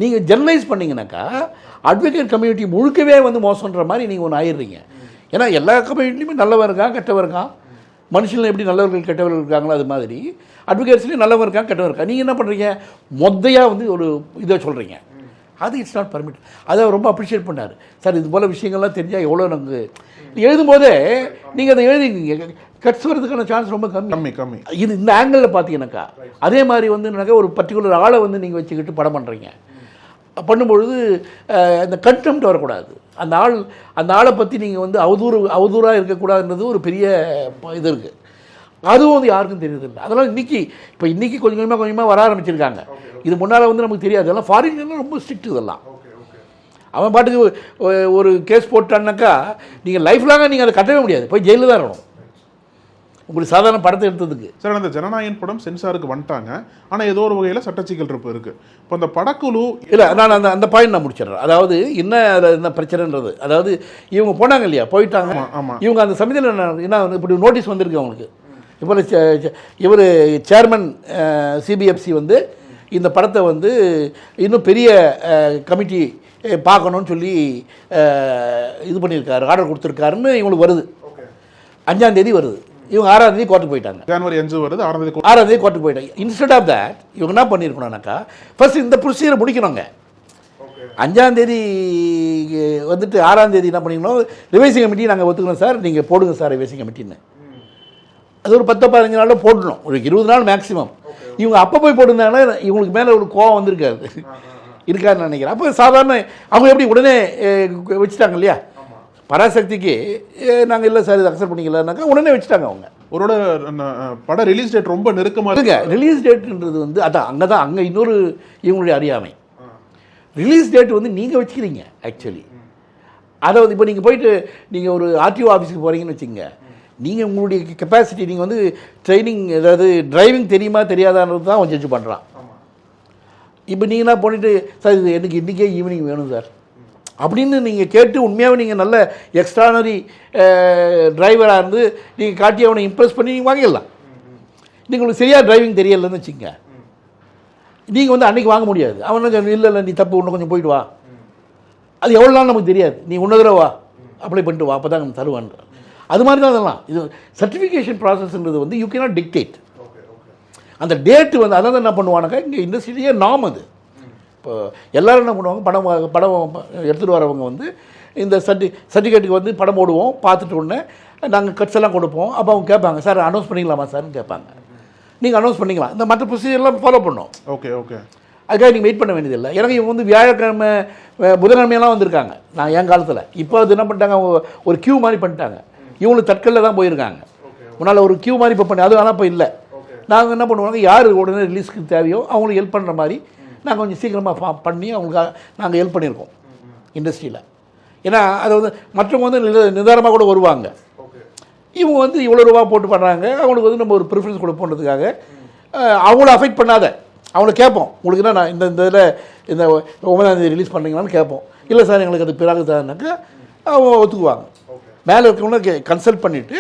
நீங்கள் ஜெர்னலைஸ் பண்ணிங்கனாக்கா அட்வொகேட் கம்யூனிட்டி முழுக்கவே வந்து மோசன்ற மாதிரி நீங்கள் ஒன்று ஆயிடுறீங்க. ஏன்னா எல்லா கம்யூனிட்டியுமே நல்லவன் இருக்கான், கெட்டவன் இருக்கான். மனுஷனில் எப்படி நல்லவர்கள் கெட்டவர்கள் இருக்காங்களோ அது மாதிரி அட்வொகேட்ஸ்லேயும் நல்லவன் இருக்கான், கெட்டவன் இருக்கான். நீங்கள் என்ன பண்ணுறீங்க, மொத்தையாக வந்து ஒரு இதை சொல்கிறீங்க. அது இட்ஸ் நாட் பர்மிட். அதை ரொம்ப அப்ரிஷியேட் பண்ணார். சார் இது போல் விஷயங்கள்லாம் தெரிஞ்சால் எவ்வளோ நமக்கு எழுதும்போதே நீங்கள் அதை எழுதிங்க, கட்ஸ் வரதுக்கான சான்ஸ் ரொம்ப கம்மி. இது இந்த ஆங்கிளில் பார்த்தீங்கன்னாக்கா அதே மாதிரி வந்து ஒரு பர்டிகுலர் ஆளை வந்து நீங்கள் வச்சுக்கிட்டு படம் பண்ணுறீங்க. பண்ணும்பொழுது அந்த கண்டெம்ட் வரக்கூடாது. அந்த ஆளை பற்றி நீங்கள் வந்து அவதூறாக இருக்கக்கூடாதுன்றது ஒரு பெரிய இது இருக்குது. அதுவும் வந்து யாருக்கும் தெரியுதில்லை. அதனால் இன்றைக்கி கொஞ்சம் கொஞ்சமாக வர ஆரம்பிச்சிருக்காங்க. இது முன்னால் வந்து நமக்கு தெரியாது. அதெல்லாம் ஃபாரின்லாம் ரொம்ப ஸ்ட்ரிக்ட். இதெல்லாம் அவன் பாட்டுக்கு ஒரு கேஸ் போட்டான்னாக்கா நீங்கள் லைஃப் லாங்காக நீங்கள் அதை கட்டவே முடியாது, போய் ஜெயிலில் தான் இருக்கணும் உங்களுக்கு சாதாரண படத்தை எடுத்ததுக்கு. சார், அந்த ஜனநாயகன் படம் சென்சாருக்கு வந்துட்டாங்க, ஆனால் ஏதோ ஒரு வகையில் சட்டச்சிக்கல் இருப்பு இருக்குது. இப்போ அந்த படக்குழு இல்லை, நான் அந்த பாயிண்ட் நான் முடிச்சிடுறேன். அதாவது என்ன பிரச்சனைன்றது, அதாவது இவங்க போனாங்க இல்லையா, போயிட்டாங்க. இவங்க அந்த சமயத்தில் என்ன இப்படி நோட்டீஸ் வந்திருக்கு அவங்களுக்கு. இப்போ இவர் சேர்மன் சிபிஎஃப்சி வந்து இந்த படத்தை வந்து இன்னும் பெரிய கமிட்டி பார்க்கணுன்னு சொல்லி இது பண்ணியிருக்காரு, ஆர்டர் கொடுத்துருக்காருன்னு இவங்களுக்கு வருது. 5ஆம் தேதி வருது. இவங்க 6ஆம் தேதி கோர்ட்டுக்கு போயிட்டாங்க. ஜனவரி 5 வருது, 6ஆம் தேதி கோர்ட்டுக்கு போயிட்டாங்க. இன்ஸ்டெட் ஆஃப் தட் இவங்க என்ன பண்ணியிருக்கணும்னாக்கா ஃபர்ஸ்ட் இந்த ப்ரொசீஜரை முடிக்கணுங்க. 5ஆம் தேதி வந்துட்டு 6ஆம் தேதி என்ன பண்ணிக்கணும், ரிவைசிங் கமிட்டி நாங்கள் ஒத்துக்கணும் சார், நீங்கள் போடுங்க சார் ரிவைசிங் கமிட்டின்னு. அது ஒரு 10-15 நாளில் போடணும், ஒரு 20 நாள் மேக்ஸிமம். இவங்க அப்போ போய் போட்டிருந்தாங்கன்னா இவங்களுக்கு மேலே ஒரு கோவம் இருக்காதுன்னு நினைக்கிறேன். அப்போ சாதாரண அவங்க எப்படி உடனே வச்சுட்டாங்க இல்லையா, பராசக்திக்கு நாங்கள் இல்லை சார் இது அக்செப்ட் பண்ணிக்கலனாக்கா உடனே வச்சுட்டாங்க. அவங்க ஒருவோட பட ரிலீஸ் டேட் ரொம்ப நெருக்கமாக இருக்குங்க. ரிலீஸ் டேட்டுன்றது வந்து அங்கே இன்னொரு இவங்களுடைய அறியாமை. ரிலீஸ் டேட் வந்து நீங்கள் வச்சுக்கிறீங்க. ஆக்சுவலி அதை வந்து இப்போ நீங்கள் போயிட்டு நீங்கள் ஒரு ஆர்டிஓ ஆஃபீஸுக்கு போகிறீங்கன்னு வச்சுங்க, நீங்கள் உங்களுடைய கெப்பாசிட்டி நீங்கள் வந்து ட்ரைனிங் ஏதாவது டிரைவிங் தெரியுமா தெரியாதான்றது தான் அவன் ஜட்ஜ் பண்ணுறான். இப்போ நீங்கள்னா போனிட்டு சார் இது எனக்கு இன்றைக்கே ஈவினிங் வேணும் சார் அப்படின்னு நீங்கள் கேட்டு உண்மையாகவே நீங்கள் நல்ல எக்ஸ்ட்ரானரி டிரைவராக இருந்து நீங்கள் காட்டி அவனை இம்ப்ரெஸ் பண்ணி நீங்கள் வாங்கிடலாம். நீங்கள் உங்களுக்கு சரியாக டிரைவிங் தெரியலைன்னு வச்சுங்க, நீங்கள் வந்து அன்றைக்கி வாங்க முடியாது. அவன் இல்லை நீ தப்பு இன்னும் கொஞ்சம் போயிட்டு வா, அது எவ்வளோ நாள் நமக்கு தெரியாது, நீ ஒன்று வா அப்ளை பண்ணிட்டு வா அப்போ தான் நம்ம தருவான்ற. அது மாதிரி தான் அதெல்லாம். இது சர்டிஃபிகேஷன் ப்ராசஸ்ன்றது வந்து யூ கேனாட் டிக்டேட். அந்த டேட்டு வந்து அதாவது என்ன பண்ணுவானாக்கா இங்கே இண்டஸ்ட்ரியிலேயே நாம் அது. இப்போ எல்லோரும் என்ன பண்ணுவாங்க, படம் எடுத்துகிட்டு வரவங்க வந்து இந்த சர்டிஃபிகேட்டுக்கு வந்து படம் போடுவோம், பார்த்துட்டு உடனே நாங்கள் கட்ஸ் எல்லாம் கொடுப்போம். அப்போ அவங்க கேட்பாங்க சார் அனௌன்ஸ் பண்ணிக்கலாமா சார்னு கேட்பாங்க. நீங்கள் அனௌன்ஸ் பண்ணிக்கலாம், இந்த மற்ற ப்ரொசீஜர்லாம் ஃபாலோ பண்ணோம். ஓகே ஓகே அதுக்காக நீங்கள் வெயிட் பண்ண வேண்டியதில்லை. எனக்கு இவங்க வந்து வியாழக்கிழமை புதன்கிழமையெல்லாம் வந்திருக்காங்க நான் என் காலத்தில். இப்போ அது என்ன பண்ணிட்டாங்க, ஒரு கியூ மாதிரி பண்ணிட்டாங்க. இவங்களுக்கு தட்கலில் தான் போயிருக்காங்க. முன்னால் ஒரு கியூ மாதிரி இப்போ பண்ணி அது ஆனால் இப்போ இல்லை. நாங்கள் என்ன பண்ணுவாங்க, யார் உடனே ரிலீஸ்க்கு தேவையோ அவங்களுக்கு ஹெல்ப் பண்ணுற மாதிரி நாங்கள் கொஞ்சம் சீக்கிரமாக பண்ணி அவங்களுக்கு நாங்கள் ஹெல்ப் பண்ணியிருக்கோம் இண்டஸ்ட்ரியில். ஏன்னா அதை வந்து மற்றவங்க வந்து நிதானமாக கூட வருவாங்க. இவங்க வந்து இவ்வளோ ரூபா போட்டு பண்ணுறாங்க, அவங்களுக்கு வந்து நம்ம ஒரு ப்ரிஃபரன்ஸ் கொடுப்போன்றதுக்காக அவங்கள அஃபெக்ட் பண்ணாத அவங்கள கேட்போம். உங்களுக்கு என்ன நான் இந்த இதில் இந்த 9ஆம் ரிலீஸ் பண்ணுறீங்களான்னு கேட்போம். இல்லை சார் எங்களுக்கு அது பிறகு தான்னாக்கா அவங்க ஒத்துக்குவாங்க. மேலே இருக்கவங்கள கன்சல்ட் பண்ணிவிட்டு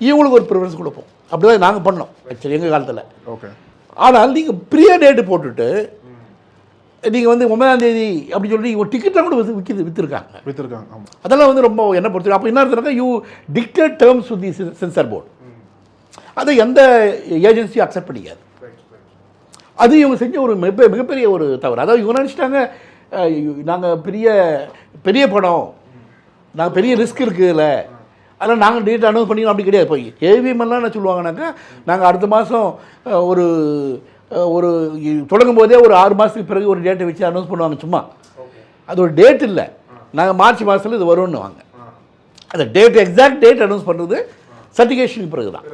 இவங்களுக்கு ஒரு ப்ரிஃபரன்ஸ் கொடுப்போம். அப்படி தான் நாங்கள் பண்ணோம் ஆக்சுவலி எங்கள் காலத்தில். ஓகே ஆனால் நீங்கள் ப்ரிய டேட்டு போட்டுட்டு நீங்கள் வந்து 9ஆம் தேதி அப்படி சொல்லி ஒரு டிக்கெட்டாக கூட விற்றுருக்காங்க. அதெல்லாம் வந்து ரொம்ப என்ன பொறுத்து. அப்போ என்ன இருந்தாக்கா you dictate terms with the censor board. அதை எந்த ஏஜென்சியும் அக்செப்ட் பண்ணிக்காது. அது இவங்க செஞ்ச ஒரு மிகப்பெரிய ஒரு தவறு. அதாவது இவங்க நினச்சிட்டாங்க நாங்கள் பெரிய படம், நாங்கள் பெரிய ரிஸ்க் இருக்குதுல்ல, அதனால் நாங்கள் டேட் அனௌன்ஸ் பண்ணிக்கலாம் அப்படி கிடையாது. இப்போ ஏவிஎம்எல்லாம் என்ன சொல்லுவாங்கன்னாக்கா நாங்கள் அடுத்த மாதம் ஒரு தொடங்கும் போதே ஒரு 6 மாதத்துக்கு பிறகு ஒரு டேட்டை வச்சு அனௌன்ஸ் பண்ணுவாங்க. சும்மா அது ஒரு டேட் இல்லை, நாங்கள் மார்ச் மாதத்தில் இது வரும்னு வாங்க. அந்த டேட் எக்ஸாக்ட் டேட் அனௌன்ஸ் பண்ணுறது சர்டிஃபிகேஷனுக்கு பிறகு தான்.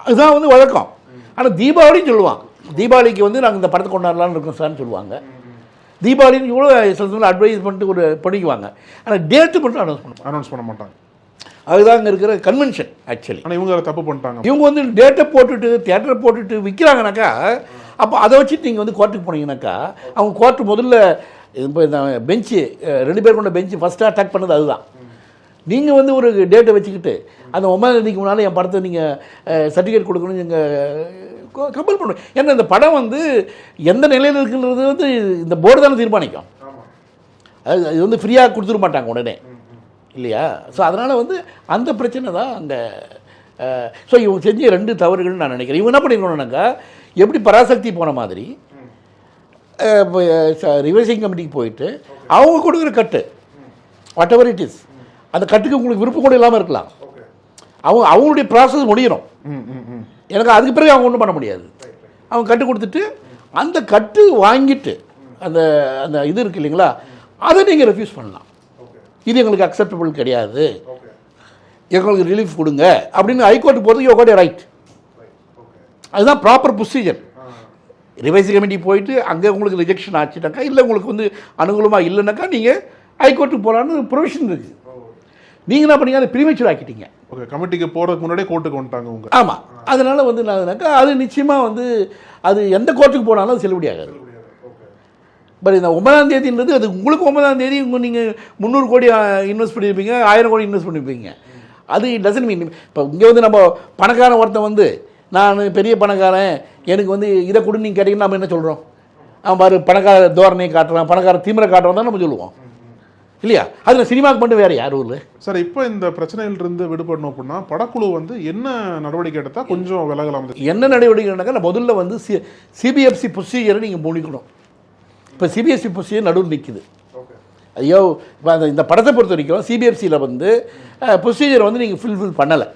அதுதான் வந்து வழக்கம். ஆனால் தீபாவளின்னு சொல்லுவாங்க, தீபாவளிக்கு வந்து நாங்கள் இந்த படத்தை கொண்டாடலான்னு இருக்கோம் சார்னு சொல்லுவாங்க. தீபாவளின்னு இவ்வளோ சில அட்வைஸ் பண்ணிட்டு ஒரு பண்ணிக்குவாங்க. ஆனால் டேட்டு மட்டும் அனௌன்ஸ் பண்ண மாட்டாங்க. அதுதான் அங்கே இருக்கிற கன்வென்ஷன் ஆக்சுவலி. ஆனால் இவங்க தப்பு பண்ணிட்டாங்க. இவங்க வந்து டேட்டை போட்டுட்டு தியேட்டரை போட்டுட்டு விற்கிறாங்கனாக்கா அப்போ அதை வச்சுட்டு நீங்கள் வந்து கோர்ட்டுக்கு போனீங்கன்னாக்கா அவங்க கோர்ட்டு முதல்ல இப்போ இந்த பெஞ்சு 2 பேர் கொண்ட பெஞ்சு ஃபஸ்ட்டாக அட்டாக் பண்ணது அதுதான். நீங்கள் வந்து ஒரு டேட்டை வச்சுக்கிட்டு அந்த 9ஆம் தேதிக்கு முன்னால் என் படத்தை நீங்கள் சர்டிஃபிகேட் கொடுக்கணும்னு நீங்கள் கம்பல் பண்ணணும். ஏன்னா இந்த படம் வந்து எந்த நிலையில் இருக்குன்றது வந்து இந்த போர்டு தானே தீர்மானிக்கும். அது வந்து ஃப்ரீயாக கொடுத்துட மாட்டாங்க உடனே இல்லையா. ஸோ அதனால் வந்து அந்த பிரச்சனை தான் அங்கே. ஸோ இவங்க செஞ்ச 2 தவறுகள்னு நான் நினைக்கிறேன். இவங்க என்ன பண்ணிக்கணும்னாக்கா எப்படி பராசக்தி போன மாதிரி ரிவைசிங் கமிட்டிக்கு போயிட்டு அவங்க கொடுக்குற கட்டு வாட் எவர் இட் இஸ், அந்த கட்டுக்கு உங்களுக்கு விருப்பம் கூட இல்லாமல் இருக்கலாம். அவங்களுடைய ப்ராசஸ் முடியணும். எனக்கு அதுக்கு பிறகு அவங்க ஒன்றும் பண்ண முடியாது. அவங்க கட்டு கொடுத்துட்டு அந்த கட்டு வாங்கிட்டு அந்த அந்த இது இருக்குது இல்லைங்களா, அதை நீங்கள் ரெஃப்யூஸ் பண்ணலாம். இது எங்களுக்கு அக்செப்டபிள் கிடையாது, எங்களுக்கு ரிலீஃப் கொடுங்க அப்படின்னு ஹைகோர்ட்டு போகிறது யூ காட் எ ரைட். அதுதான் ப்ராப்பர் ப்ரொசீஜர். ரிவைசிங் கமிட்டி போயிட்டு அங்கே உங்களுக்கு ரிஜெக்ஷன் ஆச்சுனாக்கா, இல்லை உங்களுக்கு வந்து அனுகூலமாக இல்லைனாக்கா நீங்கள் ஹைகோர்ட்டுக்கு போகலான்னு ப்ரொவிஷன் இருக்குது. நீங்கள் என்ன பண்ணீங்க, அதை ப்ரீமெச்சூர் ஆக்கிட்டீங்க. ஓகே, கமிட்டிக்கு போகிறதுக்கு முன்னாடியே கோர்ட்டுக்கு வந்துட்டாங்க உங்க. ஆமாம், அதனால் வந்து என்னதுனாக்கா அது நிச்சயமாக வந்து அது எந்த கோர்ட்டுக்கு போனாலும் அது செல்லுபடியாகாது. பட் இந்த 9ஆம் தேதின்றது அது உங்களுக்கு 9ஆம் தேதி நீங்கள் 300 கோடி இன்வெஸ்ட் பண்ணியிருப்பீங்க, 1000 கோடி இன்வெஸ்ட் பண்ணியிருப்பீங்க. அது டசன்ட் மீன். இப்போ இங்கே வந்து நம்ம பணக்காரன் ஒருத்தன் வந்து நான் பெரிய பணக்காரன் எனக்கு வந்து இதை கொடு நீங்கள் கேட்டிங்கன்னா நம்ம என்ன சொல்கிறோம், அவன் பாரு பணக்கார தோரணையை காட்டுறான், பணக்கார தீவிர காட்டுறான் தான் நம்ம சொல்லுவோம் இல்லையா. அதில் சினிமாவுக்கு மட்டும் வேறு யார் ஊரில் சார். இப்போ இந்த பிரச்சனையிலிருந்து விடுபடணும் அப்படின்னா படக்குழு வந்து என்ன நடவடிக்கை எடுத்தால் கொஞ்சம் விலகலாம்? என்ன நடவடிக்கை எடுத்தாக்கா முதல்ல வந்து சிபிஎஃப்சி ப்ரொசீஜரை நீங்கள் முடிக்கணும். இப்போ சிபிஎஸ்சி ப்ரொசீஜர் நடுவில் நிற்குது. ஐயோ இப்போ இந்த படத்தை பொறுத்த வரைக்கும் சிபிஎஃப்சியில் வந்து ப்ரொசீஜரை வந்து நீங்கள் ஃபில்ஃபில் பண்ணலை.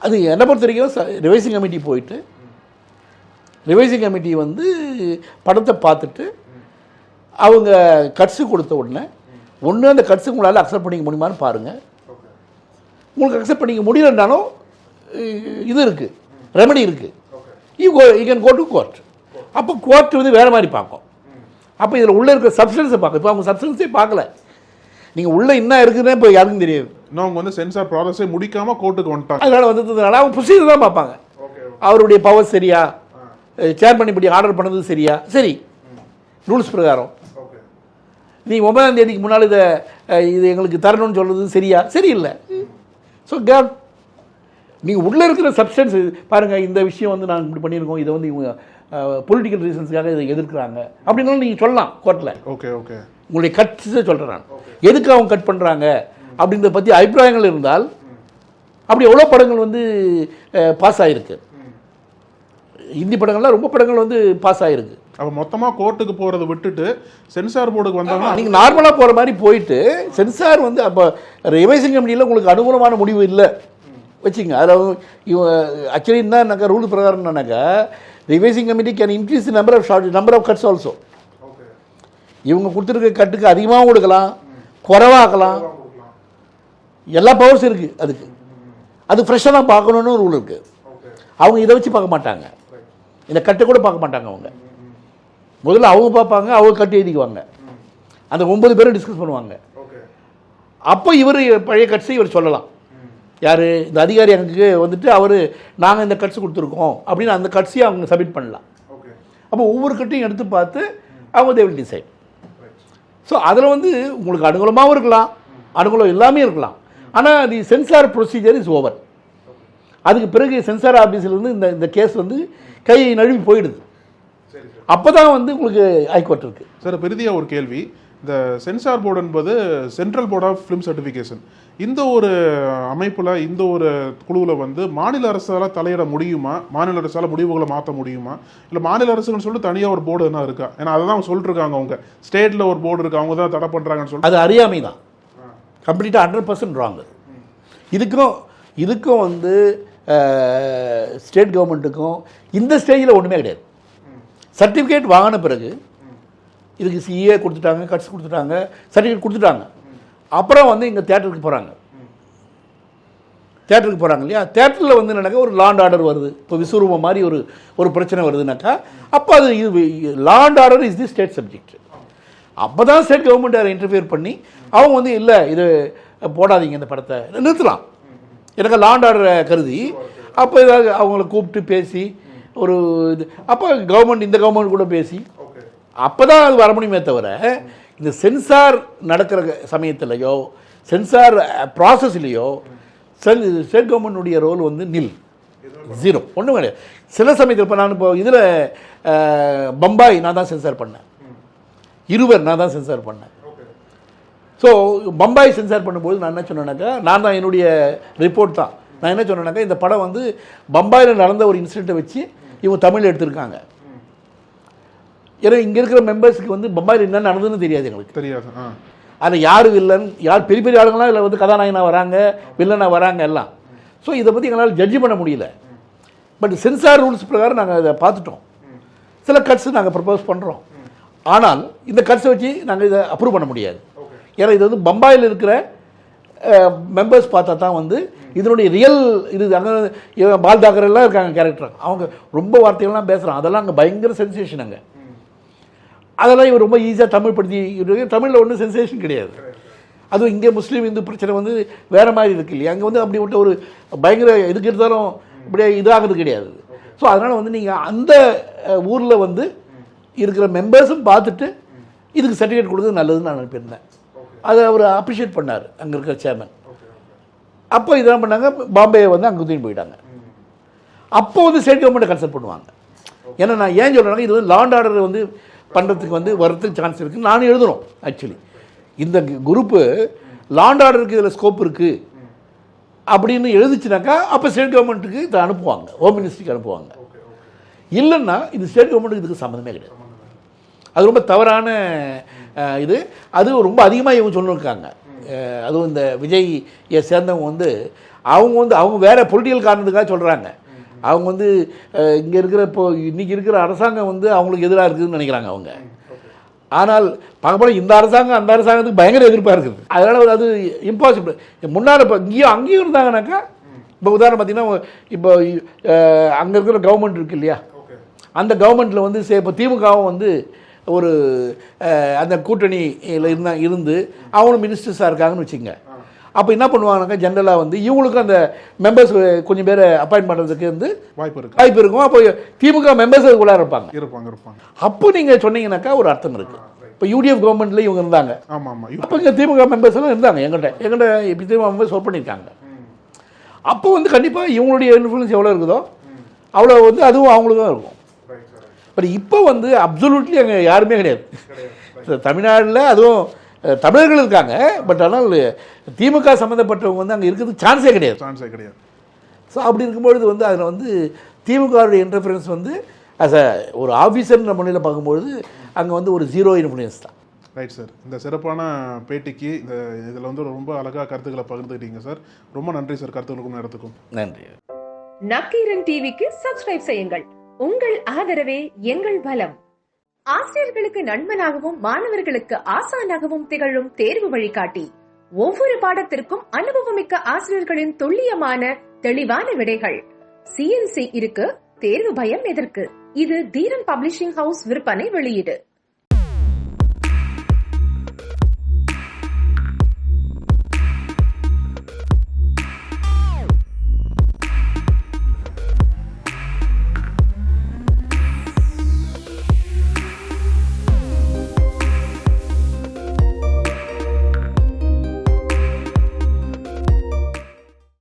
அது என்னை பொறுத்த வரைக்கும் ரிவைசிங் கமிட்டி போயிட்டு ரிவைசிங் கமிட்டி வந்து படத்தை பார்த்துட்டு அவங்க கட்ஸு கொடுத்த உடனே ஒன்று அந்த கட்ஸு உங்களால் அக்செப்ட் பண்ணிக்க முடியுமான்னு பாருங்கள். உங்களுக்கு அக்செப்ட் பண்ணிக்க முடியலன்னாலும் இது இருக்குது, ரெமடி இருக்குது. You can go to court. அப்போ கோர்ட் வந்து வேறு மாதிரி பார்க்கும். அப்போ இதில் உள்ளே இருக்கிற சப்ஸ்டன்ஸை பார்க்கும். இப்போ அவங்க சப்ஸ்டன்ஸே பார்க்கல, நீங்கள் உள்ளே என்ன இருக்குதுன்னு இப்போ யாருக்கும் தெரியாது. இன்னும் அவங்க வந்து சென்சார் ப்ராசஸே முடிக்காம கோர்ட்டுக்கு வந்துட்டாங்க. அதனால் வந்ததுனால அவங்க ப்ரொசீஜர் தான் பார்ப்பாங்க. அவருடைய பவர் சரியா, சேர்மன் இப்படி ஆர்டர் பண்ணது சரியா, சரி ரூல்ஸ் பிரகாரம் நீ 9ஆம் தேதிக்கு முன்னால் இது எங்களுக்கு தரணும்னு சொல்கிறது சரியா, சரியில்லை. ஸோ கேட் நீங்கள் உள்ளே இருக்கிற சப்ஸ்டன்ஸ் பாருங்கள், இந்த விஷயம் வந்து நாங்கள் இப்படி பண்ணியிருக்கோம், இதை வந்து இவங்க பொலிட்டிக்கல் ரீசன்ஸ்க்காக இதை எதிர்க்கிறாங்க அப்படின்னாலும் நீங்கள் சொல்லலாம் கோர்ட்டில். ஓகே ஓகே உங்களுடைய கட்ஸை சொல்கிறேன் நான், எதுக்கு அவங்க கட் பண்ணுறாங்க அப்படின்றத பற்றி அபிப்பிராயங்கள் இருந்தால் அப்படி எவ்வளோ படங்கள் வந்து பாஸ் ஆகிருக்கு. ஹிந்தி படங்கள்லாம் ரொம்ப படங்கள் வந்து பாஸ் ஆகிருக்கு. அப்போ மொத்தமாக கோர்ட்டுக்கு போகிறத விட்டுட்டு சென்சார் போர்டுக்கு வந்தாங்கன்னா நீங்கள் நார்மலாக போகிற மாதிரி போயிட்டு சென்சார் வந்து அப்போ ரிவைசிங் கமிட்டியில் உங்களுக்கு அனுகூலமான முடிவு இல்லை வச்சுங்க. அதில் ஆக்சுவலி என்னன்னாக்கா ரூல் பிரகாரம் என்னன்னாக்கா revising committee can increase the number of cuts also. இவங்க கொடுத்துருக்க கட்டுக்கு அதிகமாகவும் கொடுக்கலாம், குறைவாக்கலாம், எல்லா பவர்ஸ் இருக்குது அதுக்கு. அது ஃப்ரெஷ்ஷாக தான் பார்க்கணுன்னு ரூல் இருக்குது. அவங்க இதை வச்சு பார்க்க மாட்டாங்க, இந்த கட்டை கூட பார்க்க மாட்டாங்க. அவங்க முதல்ல அவங்க பார்ப்பாங்க, அவங்க கட்டு எழுதிக்குவாங்க, அந்த 9 பேரும் டிஸ்கஸ் பண்ணுவாங்க. அப்போ இவர் பழைய கட்ஸை இவர் சொல்லலாம். யார் இந்த அதிகாரி அங்கே வந்துட்டு அவர் நாங்கள் இந்த கட்ஸ் கொடுத்துருக்கோம் அப்படின்னு அந்த கட்ஸையும் அவங்க சப்மிட் பண்ணலாம். அப்போ ஒவ்வொரு கட்டையும் எடுத்து பார்த்து அவங்க தே வில் டிசைட். ஸோ அதில் வந்து உங்களுக்கு அனுகூலமாகவும் இருக்கலாம், அனுகூலம் எல்லாமே இருக்கலாம். ஆனால் தி சென்சார் ப்ரொசீஜர் இஸ் ஓவர். அதுக்கு பிறகு சென்சார் ஆஃபீஸிலேருந்து இந்த கேஸ் வந்து கை நழுவி போயிடுது. அப்போ தான் வந்து உங்களுக்கு ஹைகோர்ட் இருக்குது. சார் பெரிதியா ஒரு கேள்வி, இந்த சென்சார் போர்டு என்பது central board of film certification, இந்த ஒரு அமைப்பில் இந்த ஒரு குழுவில் வந்து மாநில அரசால் தலையிட முடியுமா? மாநில அரசால் முடிவுகளை மாற்ற முடியுமா? இல்லை மாநில அரசுன்னு சொல்லிட்டு தனியாக ஒரு போர்டு என்ன இருக்கா? ஏன்னா அதை தான் சொல்லிட்டு இருக்காங்க, அவங்க ஸ்டேட்டில் ஒரு போர்டு இருக்குது, அவங்க தான் தடை பண்ணுறாங்கன்னு சொல்லிட்டு. அது அறியாமை தான், கம்ப்ளீட்டாக 100% ராங். இதுக்கும் வந்து ஸ்டேட் கவர்மெண்ட்டுக்கும் இந்த ஸ்டேஜில் ஒன்றுமே கிடையாது. சர்டிஃபிகேட் வாங்கின பிறகு இதுக்கு சிஏ கொடுத்துட்டாங்க, கட்ஸ் கொடுத்துட்டாங்க, சர்டிஃபிகேட் கொடுத்துட்டாங்க. அப்புறம் வந்து இங்கே தேட்டருக்கு போகிறாங்க இல்லையா? தேட்டரில் வந்து என்னன்னாக்கா ஒரு லாண்ட் ஆர்டர் வருது. இப்போ விஸ்வரூபம் மாதிரி ஒரு பிரச்சனை வருதுனாக்கா அப்போ அது law and order is the state subject. அப்போ தான் ஸ்டேட் கவர்மெண்ட் அதை இன்டர்ஃபியர் பண்ணி அவங்க வந்து இல்லை இது போடாதீங்க, இந்த படத்தை நிறுத்தலாம், எனக்கு லாண்ட் ஆர்டரை கருதி அப்போ ஏதாவது அவங்கள கூப்பிட்டு பேசி ஒரு இது, அப்போ இந்த கவர்மெண்ட் கூட பேசி அப்போ தான் அது வர முடியுமே தவிர இந்த சென்சார் நடக்கிற சமயத்திலையோ சென்சார் ப்ராசஸ்லையோ ஸ்டேட் கவர்மெண்ட்டுடைய ரோல் வந்து நில், ஜீரோ, ஒன்றும் கிடையாது. சில சமயத்தில் இப்போ நான் இப்போ இதில் பம்பாய் நான் தான் சென்சார் பண்ணேன், இருவர் நான் தான் சென்சார் பண்ணேன். ஸோ பம்பாய் சென்சார் பண்ணும்போது நான் என்ன சொன்னேன்னாக்கா, நான் தான் என்னுடைய ரிப்போர்ட் தான், நான் என்ன சொன்னேன்னாக்கா இந்த படம் வந்து பம்பாயில் நடந்த ஒரு இன்சிடெண்ட்டை வச்சு இவங்க தமிழ் எடுத்திருக்காங்க. ஏன்னா இங்கே இருக்கிற மெம்பர்ஸுக்கு வந்து பம்பாயில் என்ன நடந்ததுன்னு தெரியாது, எங்களுக்கு தெரியாது. அதில் யார் வில்லன், யார் பெரிய பெரிய ஆளுங்களாம் இல்லை வந்து கதாநாயகனாக வராங்க, வில்லனாக வராங்க எல்லாம். ஸோ இதை பற்றி எங்களால் ஜட்ஜ் பண்ண முடியல. பட் சென்சார் ரூல்ஸ் பிரகாரம் நாங்கள் அதை பார்த்துட்டோம். சில கட்ஸ் நாங்கள் ப்ரப்போஸ் பண்ணுறோம், ஆனால் இந்த கட்ஸை வச்சு நாங்கள் இதை அப்ரூவ் பண்ண முடியாது. ஏன்னா இது வந்து பம்பாயில் இருக்கிற மெம்பர்ஸ் பார்த்தா தான் வந்து இதனுடைய ரியல் இது. அங்கே பால் தாக்கர் எல்லாம் இருக்காங்க கேரக்டர், அவங்க ரொம்ப வார்த்தைகள்லாம் பேசுகிறான், அதெல்லாம் அங்கே பயங்கர சென்சேஷன். அங்கே அதெல்லாம் இவர் ரொம்ப ஈஸியாக தமிழ் படுத்தி, தமிழில் ஒன்றும் சென்சேஷன் கிடையாது. அதுவும் இங்கே முஸ்லீம் இந்து பிரச்சனை வந்து வேறு மாதிரி இருக்கு இல்லையா, அங்கே வந்து அப்படி விட்ட ஒரு பயங்கர எதுக்கு இருந்தாலும் இப்படியே இதாகிறது கிடையாது. ஸோ அதனால் வந்து நீங்கள் அந்த ஊரில் வந்து இருக்கிற மெம்பர்ஸும் பார்த்துட்டு இதுக்கு சர்டிஃபிகேட் கொடுக்குறது நல்லதுன்னு நான் நினைப்பிருந்தேன். அதை அவர் அப்ரிஷியேட் பண்ணார் அங்கே இருக்கிற சேர்மன். அப்போ இதெல்லாம் பண்ணாங்க, பாம்பே வந்து அங்கே தூக்கி போயிட்டாங்க. அப்போ வந்து ஸ்டேட் கவர்மெண்ட்டை கன்சல்ட் பண்ணுவாங்க. ஏன்னா நான் ஏன் சொல்கிறேன்னா இது வந்து லாண்ட் ஆர்டர் வந்து பண்ணுறதுக்கு வந்து வரதுக்கு சான்ஸ் இருக்குது. நானும் எழுதுகிறோம் ஆக்சுவலி இந்த குரூப்பு லாண்ட் ஆர்டருக்கு இதில் ஸ்கோப் இருக்குது அப்படின்னு எழுதிச்சுனாக்கா அப்போ ஸ்டேட் கவர்மெண்ட்டுக்கு இதை அனுப்புவாங்க, ஹோம் மினிஸ்ட்ரிக்கு அனுப்புவாங்க. இல்லைன்னா இது ஸ்டேட் கவர்மெண்ட்டுக்கு இதுக்கு சம்மந்தமே கிடையாது. அது ரொம்ப தவறான இது. அது ரொம்ப அதிகமாக இவங்க சொல்லியிருக்காங்க. அதுவும் இந்த விஜயை சேர்ந்தவங்க அவங்க வேறு பொலிட்டிக்கல் காரணத்துக்காக சொல்கிறாங்க. அவங்க வந்து இங்கே இருக்கிற இன்றைக்கி இருக்கிற அரசாங்கம் வந்து அவங்களுக்கு எதிராக இருக்குதுன்னு நினைக்கிறாங்க அவங்க. ஆனால் பார்க்கப்போனால் இந்த அரசாங்கம் அந்த அரசாங்கத்துக்கு பயங்கர எதிர்ப்பாக இருக்குது. அதனால் அது இம்பாசிபிள். முன்னால் இப்போ அங்கேயும் இருந்தாங்கனாக்கா, இப்போ உதாரணம் பார்த்தீங்கன்னா இப்போ அங்கே இருக்கிற கவர்மெண்ட் இருக்குது இல்லையா, அந்த கவர்மெண்ட்டில் வந்து இப்போ திமுகவும் வந்து ஒரு அந்த கூட்டணியில் இருந்து அவங்களும் மினிஸ்டர்ஸாக இருக்காங்கன்னு வச்சுங்க. அப்போ என்ன பண்ணுவாங்கனாக்கா ஜென்ரலாக வந்து இவங்களுக்கும் அந்த மெம்பர்ஸ் கொஞ்சம் பேரை அப்பாயின்ட் பண்ணுறதுக்கு வந்து வாய்ப்பு இருக்கும். அப்போ திமுக மெம்பர்ஸ் அதுக்குள்ளே இருப்பாங்க. அப்போ நீங்கள் சொன்னீங்கன்னாக்கா ஒரு அர்த்தம் இருக்குது. இப்போ யூடிஎஃப் கவர்மெண்ட்ல இவங்க இருந்தாங்க. அப்போ இங்கே திமுக மெம்பர்ஸ் எல்லாம் இருந்தாங்க. எங்கிட்ட இப்படி திமுக மெம்பர்ஸ் ஒர்க் பண்ணியிருக்காங்க. அப்போ வந்து கண்டிப்பாக இவங்களுடைய இன்ஃப்ளூயன்ஸ் எவ்வளோ இருக்குதோ அவ்வளோ வந்து அதுவும் அவங்களுக்கு தான் இருக்கும். பட் இப்போ வந்து அப்சல்யூட்லி அங்கே யாருமே கிடையாது. தமிழ்நாட்டில் அதுவும் தமிழர்கள் இருக்காங்க. பட் ஆனால் திமுக சம்மந்தப்பட்டவங்க வந்து அங்கே இருக்கிறதுக்கு சான்ஸே கிடையாது. ஸோ அப்படி இருக்கும்பொழுது வந்து அதில் வந்து திமுகவுடைய இன்டர்ஃபரன்ஸ் வந்து ஆஸ் அ ஒரு ஆஃபீஸர்ன்ற முறையில் பார்க்கும்பொழுது அங்கே வந்து ஒரு 0 இன்ஃப்ளூயன்ஸ் தான். Right sir. இந்த சிறப்பான பேட்டிக்கு இதில் வந்து ரொம்ப அழகாக கருத்துக்களை பகிர்ந்துக்கிட்டீங்க சார். ரொம்ப நன்றி சார். கருத்துக்களுக்கும் நேரத்துக்கும் நன்றி. நக்கீரன் டிவிக்கு சப்ஸ்கிரைப் செய்யுங்கள். உங்கள் ஆதரவே எங்கள் பலம். ஆசிரியர்களுக்கு நண்பனாகவும் மாணவர்களுக்கு ஆசானாகவும் திகழும் தேர்வு வழிகாட்டி. ஒவ்வொரு பாடத்திற்கும் அனுபவமிக்க ஆசிரியர்களின் துல்லியமான தெளிவான விடைகள். CNC இருக்கு, தேர்வு பயம் எதற்கு? இது தீரன் பப்ளிஷிங் ஹவுஸ் விற்பனை வெளியீடு.